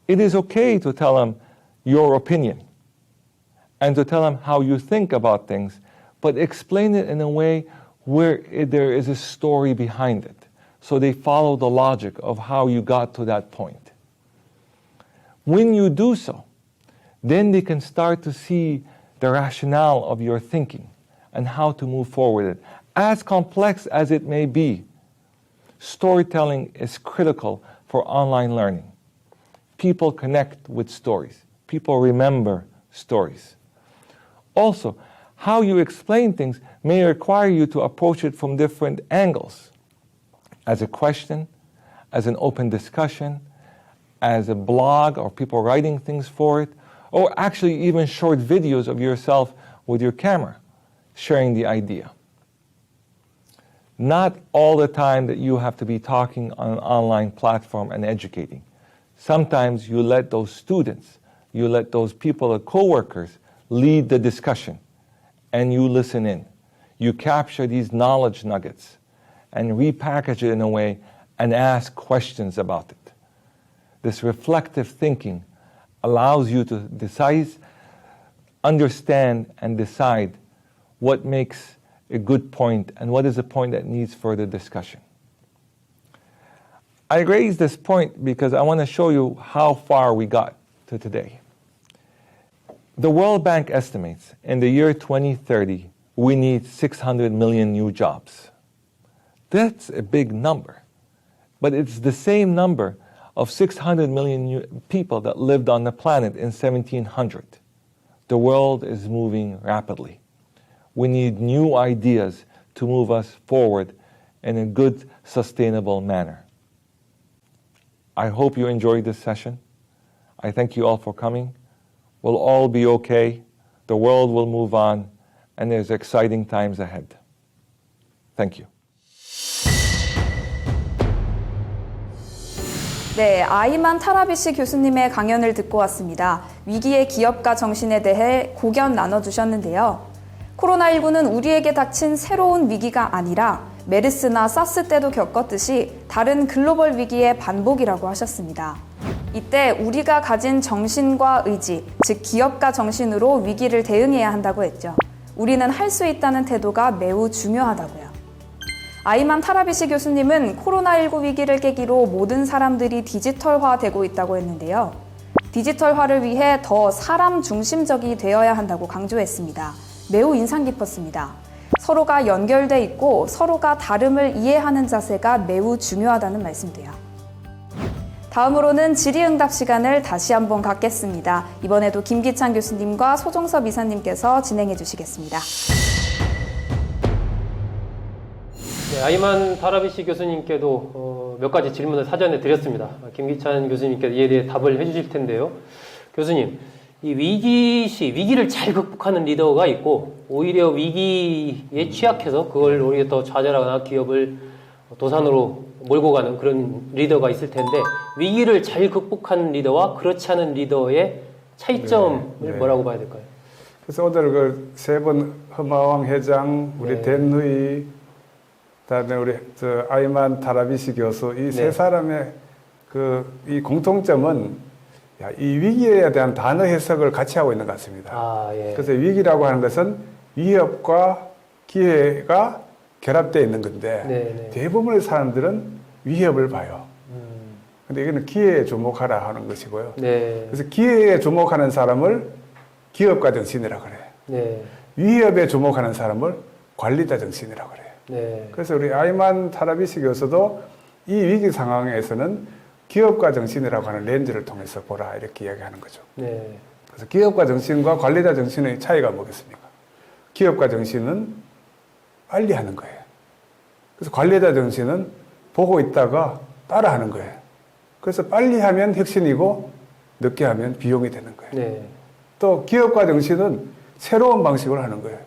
It is okay to tell them your opinion and to tell them how you think about things, but explain it in a way where there is a story behind it, so they follow the logic of how you got to that point. When you do so, then they can start to see the rationale of your thinking and how to move forward. As complex as it may be, storytelling is critical for online learning. People connect with stories. People remember stories. Also, how you explain things may require you to approach it from different angles. As a question, as an open discussion, as a blog or people writing things for it, or actually even short videos of yourself with your camera, sharing the idea. Not all the time that you have to be talking on an online platform and educating. Sometimes you let those students, you let those people, the co-workers, lead the discussion, and you listen in. You capture these knowledge nuggets and repackage it in a way and ask questions about it. This reflective thinking allows you to understand and decide what makes a good point and what is a point that needs further discussion. I raise this point because I want to show you how far we got to today. The World Bank estimates in the year 2030 we need 600 million new jobs. That's a big number, but it's the same number of 600 million new people that lived on the planet in 1700. The world is moving rapidly. We need new ideas to move us forward in a good, sustainable manner. I hope you enjoyed this session. I thank you all for coming. We'll all be okay. The world will move on, and there's exciting times ahead. Thank you. 네, 아이만 타라비시 교수님의 강연을 듣고 왔습니다. 위기의 기업가 정신에 대해 고견 나눠주셨는데요. 코로나19는 우리에게 닥친 새로운 위기가 아니라 메르스나 사스 때도 겪었듯이 다른 글로벌 위기의 반복이라고 하셨습니다. 이때 우리가 가진 정신과 의지, 즉 기업가 정신으로 위기를 대응해야 한다고 했죠. 우리는 할 수 있다는 태도가 매우 중요하다고요. 아이만 타라비시 교수님은 코로나19 위기를 계기로 모든 사람들이 디지털화되고 있다고 했는데요. 디지털화를 위해 더 사람 중심적이 되어야 한다고 강조했습니다. 매우 인상 깊었습니다. 서로가 연결돼 있고 서로가 다름을 이해하는 자세가 매우 중요하다는 말씀도요. 다음으로는 질의응답 시간을 다시 한번 갖겠습니다. 이번에도 김기찬 교수님과 소종섭 이사님께서 진행해 주시겠습니다. 네, 아이만 타라비시 교수님께도 몇 가지 질문을 사전에 드렸습니다. 김기찬 교수님께서 이에 대해 답을 해주실 텐데요. 교수님, 이 위기를 잘 극복하는 리더가 있고 오히려 위기에 취약해서 그걸 오히려 더 좌절하거나 기업을 도산으로 몰고 가는 그런 리더가 있을 텐데 위기를 잘 극복하는 리더와 그렇지 않은 리더의 차이점을 뭐라고 봐야 될까요? 그래서 오늘 그 세 분 허마왕 회장, 우리 댄누이, 그다음에 우리 아이만 타라비시 교수 이 세 사람의 이 공통점은 이 위기에 대한 단어 해석을 같이 하고 있는 것 같습니다. 그래서 위기라고 하는 것은 위협과 기회가 결합되어 있는 건데 대부분의 사람들은 위협을 봐요. 근데 이거는 기회에 주목하라 하는 것이고요. 그래서 기회에 주목하는 사람을 기업가 정신이라고 그래요. 위협에 주목하는 사람을 관리자 정신이라고 그래요. 그래서 우리 아이만 타라비시 교수도 이 위기 상황에서는 기업가 정신이라고 하는 렌즈를 통해서 보라 이렇게 이야기하는 거죠. 그래서 기업가 정신과 관리자 정신의 차이가 뭐겠습니까? 기업가 정신은 빨리 하는 거예요. 그래서 관리자 정신은 보고 있다가 따라하는 거예요. 그래서 빨리 하면 혁신이고 늦게 하면 비용이 되는 거예요. 또 기업가 정신은 새로운 방식으로 하는 거예요.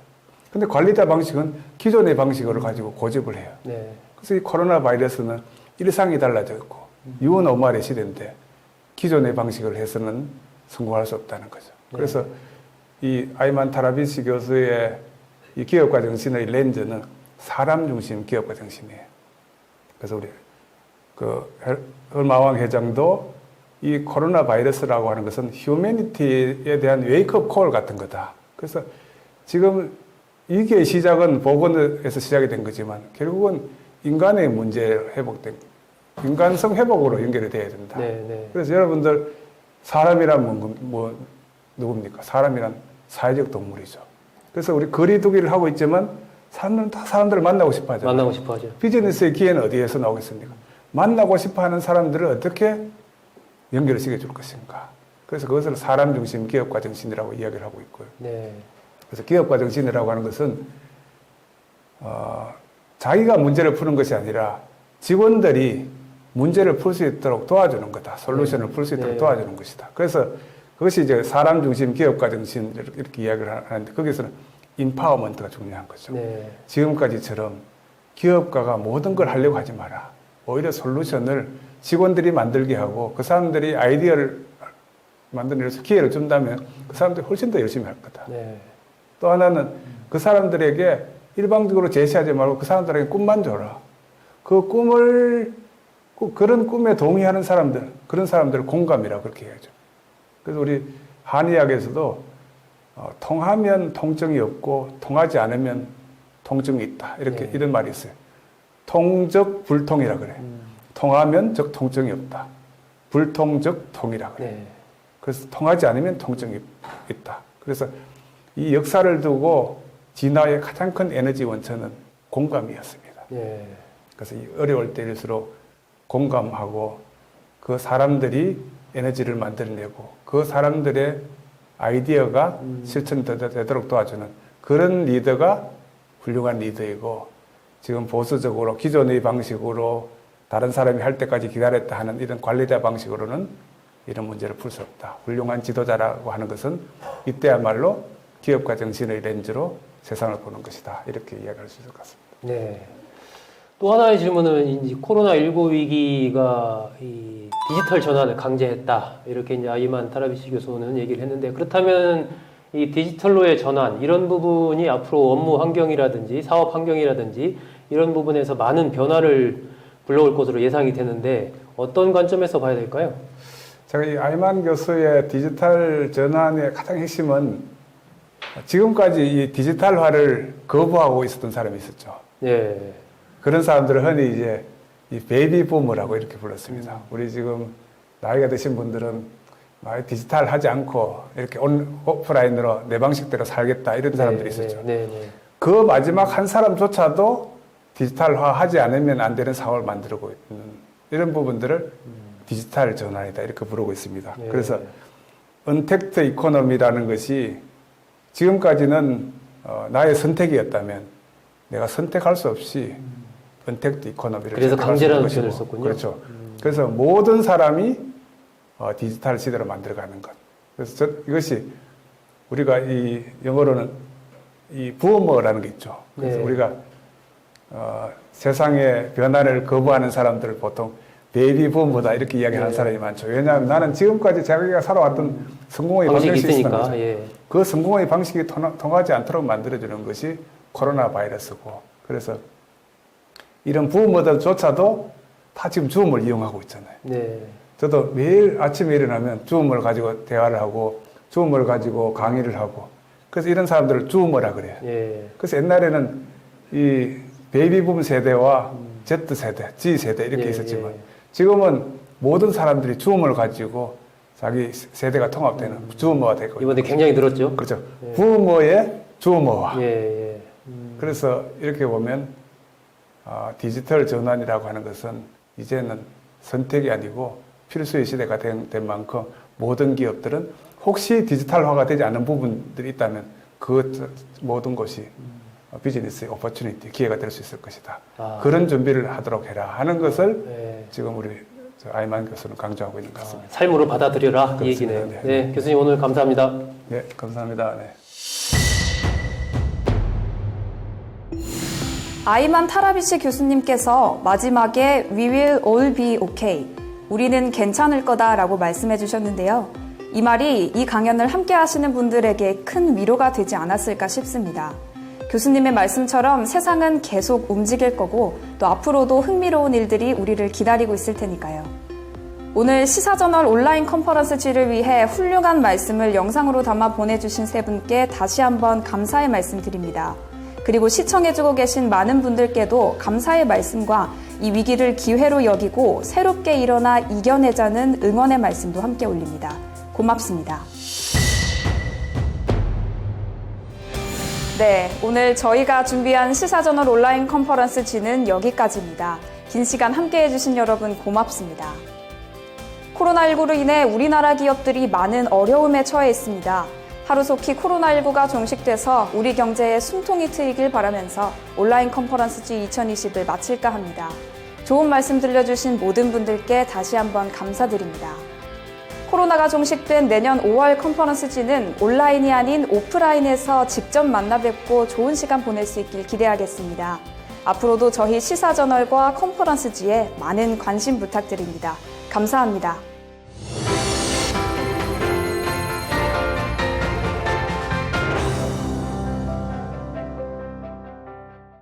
근데 관리자 방식은 기존의 방식으로 가지고 고집을 해요. 그래서 이 코로나 바이러스는 일상이 달라졌고 유언 오말의 시대인데 기존의 방식을 해서는 성공할 수 없다는 거죠. 그래서 이 아이만 타라비시 교수의 이 기업가 정신의 렌즈는 사람 중심 기업가 정신이에요. 그래서 우리 허마왕 회장도 이 코로나 바이러스라고 하는 것은 휴머니티에 대한 웨이크업 콜 같은 거다. 그래서 지금 이게 시작은 보건에서 시작이 된 거지만 결국은 인간의 문제 회복된 인간성 회복으로 연결이 돼야 된다. 그래서 여러분들 사람이란 누굽니까? 사람이란 사회적 동물이죠. 그래서 우리 거리두기를 하고 있지만 사람들은 다 사람들을 만나고 싶어 하잖아요. 만나고 싶어 하죠. 비즈니스의 기회는 어디에서 나오겠습니까? 만나고 싶어 하는 사람들을 어떻게 연결을 시켜줄 것인가. 그래서 그것을 사람 중심 기업가 정신이라고 이야기를 하고 있고요. 그래서 기업가 정신이라고 하는 것은 자기가 문제를 푸는 것이 아니라 직원들이 문제를 풀 수 있도록 도와주는 거다. 솔루션을 풀 수 있도록 도와주는 것이다. 그래서 그것이 이제 사람 중심 기업가 정신 이렇게 이야기를 하는데 거기서는 인파워먼트가 중요한 거죠. 지금까지처럼 기업가가 모든 걸 하려고 하지 마라. 오히려 솔루션을 직원들이 만들게 하고 그 사람들이 아이디어를 만드는 기회를 준다면 그 사람들이 훨씬 더 열심히 할 거다. 또 하나는 그 사람들에게 일방적으로 제시하지 말고 그 사람들에게 꿈만 줘라. 그 꿈을 그런 꿈에 동의하는 사람들, 그런 사람들을 공감이라고 그렇게 해야죠. 그래서 우리 한의학에서도 통하면 통증이 없고 통하지 않으면 통증이 있다. 이렇게 이런 말이 있어요. 통적 불통이라 그래. 통하면 즉 통증이 없다. 불통적 통이라 그래. 네. 그래서 통하지 않으면 통증이 있다. 그래서 이 역사를 두고 진화의 가장 큰 에너지 원천은 공감이었습니다. 네. 그래서 이 어려울 때일수록 공감하고 그 사람들이 에너지를 만들어내고 그 사람들의 아이디어가 실천되도록 도와주는 그런 리더가 훌륭한 리더이고, 지금 보수적으로 기존의 방식으로 다른 사람이 할 때까지 기다렸다 하는 이런 관리자 방식으로는 이런 문제를 풀 수 없다. 훌륭한 지도자라고 하는 것은 이때야말로 기업가 정신의 렌즈로 세상을 보는 것이다. 이렇게 이야기할 수 있을 것 같습니다. 네. 또 하나의 질문은 이제 코로나19 위기가 이 디지털 전환을 강제했다. 이렇게 이제 아이만 타라비시 교수는 얘기를 했는데, 그렇다면 이 디지털로의 전환, 이런 부분이 앞으로 업무 환경이라든지 사업 환경이라든지 이런 부분에서 많은 변화를 불러올 것으로 예상이 되는데, 어떤 관점에서 봐야 될까요? 제가 이 아이만 교수의 디지털 전환의 가장 핵심은 지금까지 이 디지털화를 거부하고 있었던 사람이 있었죠. 네. 그런 사람들을 흔히 이제 이 베이비 부머라고 이렇게 불렀습니다. 우리 지금 나이가 드신 분들은 디지털 하지 않고 이렇게 오프라인으로 내 방식대로 살겠다 이런 사람들이 있었죠. 그 마지막 한 사람조차도 디지털화 하지 않으면 안 되는 상황을 만들고 있는 이런 부분들을 디지털 전환이다 이렇게 부르고 있습니다. 네. 그래서 언택트 이코노미라는 것이 지금까지는 나의 선택이었다면 내가 선택할 수 없이 언택트 이코노미를 그래서 강제라는 표현을 썼군요. 그렇죠. 그래서 모든 사람이 디지털 시대로 만들어가는 것. 그래서 이것이 우리가 이 영어로는 이 부어머라는 게 있죠. 그래서 네. 우리가 세상의 변화를 거부하는 사람들을 보통 베이비 부어머다 이렇게 이야기하는 네. 사람이 많죠. 왜냐하면 나는 지금까지 자기가 살아왔던 성공의 방식이 있었던 거죠. 예. 그 성공의 방식이 통하지 않도록 만들어주는 것이 코로나 바이러스고, 그래서 이런 부모들조차도 다 지금 줌을 이용하고 있잖아요. 네. 저도 매일 아침에 일어나면 줌을 가지고 대화를 하고 줌을 가지고 강의를 하고, 그래서 이런 사람들을 줌어라 그래요. 예. 그래서 옛날에는 이 베이비붐 세대와 Z세대, G세대 이렇게 예, 있었지만 예. 지금은 모든 사람들이 줌을 가지고 자기 세대가 통합되는 줌어가 되고 이번에 굉장히 늘었죠. 그렇죠. 부모의 줌어화. 예, 예. 그래서 이렇게 보면 디지털 전환이라고 하는 것은 이제는 선택이 아니고 필수의 시대가 된 만큼 모든 기업들은 혹시 디지털화가 되지 않은 부분들이 있다면 그 모든 것이 비즈니스의 오퍼튜니티, 기회가 될 수 있을 것이다. 그런 준비를 하도록 해라 하는 것을 예. 지금 우리 아이만 교수는 강조하고 있는 것 같습니다. 삶으로 받아들여라 이 그렇습니다. 얘기네요. 네. 네, 교수님 오늘 감사합니다. 네, 감사합니다. 네. 아이만 타라비시 교수님께서 마지막에 We will all be okay. 우리는 괜찮을 거다라고 말씀해 주셨는데요. 이 말이 이 강연을 함께 하시는 분들에게 큰 위로가 되지 않았을까 싶습니다. 교수님의 말씀처럼 세상은 계속 움직일 거고 또 앞으로도 흥미로운 일들이 우리를 기다리고 있을 테니까요. 오늘 시사저널 온라인 컨퍼런스지를 위해 훌륭한 말씀을 영상으로 담아 보내주신 세 분께 다시 한번 감사의 말씀드립니다. 그리고 시청해주고 계신 많은 분들께도 감사의 말씀과 이 위기를 기회로 여기고 새롭게 일어나 이겨내자는 응원의 말씀도 함께 올립니다. 고맙습니다. 네, 오늘 저희가 준비한 시사저널 온라인 컨퍼런스지는 여기까지입니다. 긴 시간 함께 해주신 여러분 고맙습니다. 코로나19로 인해 우리나라 기업들이 많은 어려움에 처해 있습니다. 하루속히 코로나19가 종식돼서 우리 경제에 숨통이 트이길 바라면서 온라인 컨퍼런스지 2020을 마칠까 합니다. 좋은 말씀 들려주신 모든 분들께 다시 한번 감사드립니다. 코로나가 종식된 내년 5월 컨퍼런스지는 온라인이 아닌 오프라인에서 직접 만나 뵙고 좋은 시간 보낼 수 있길 기대하겠습니다. 앞으로도 저희 시사저널과 컨퍼런스지에 많은 관심 부탁드립니다. 감사합니다.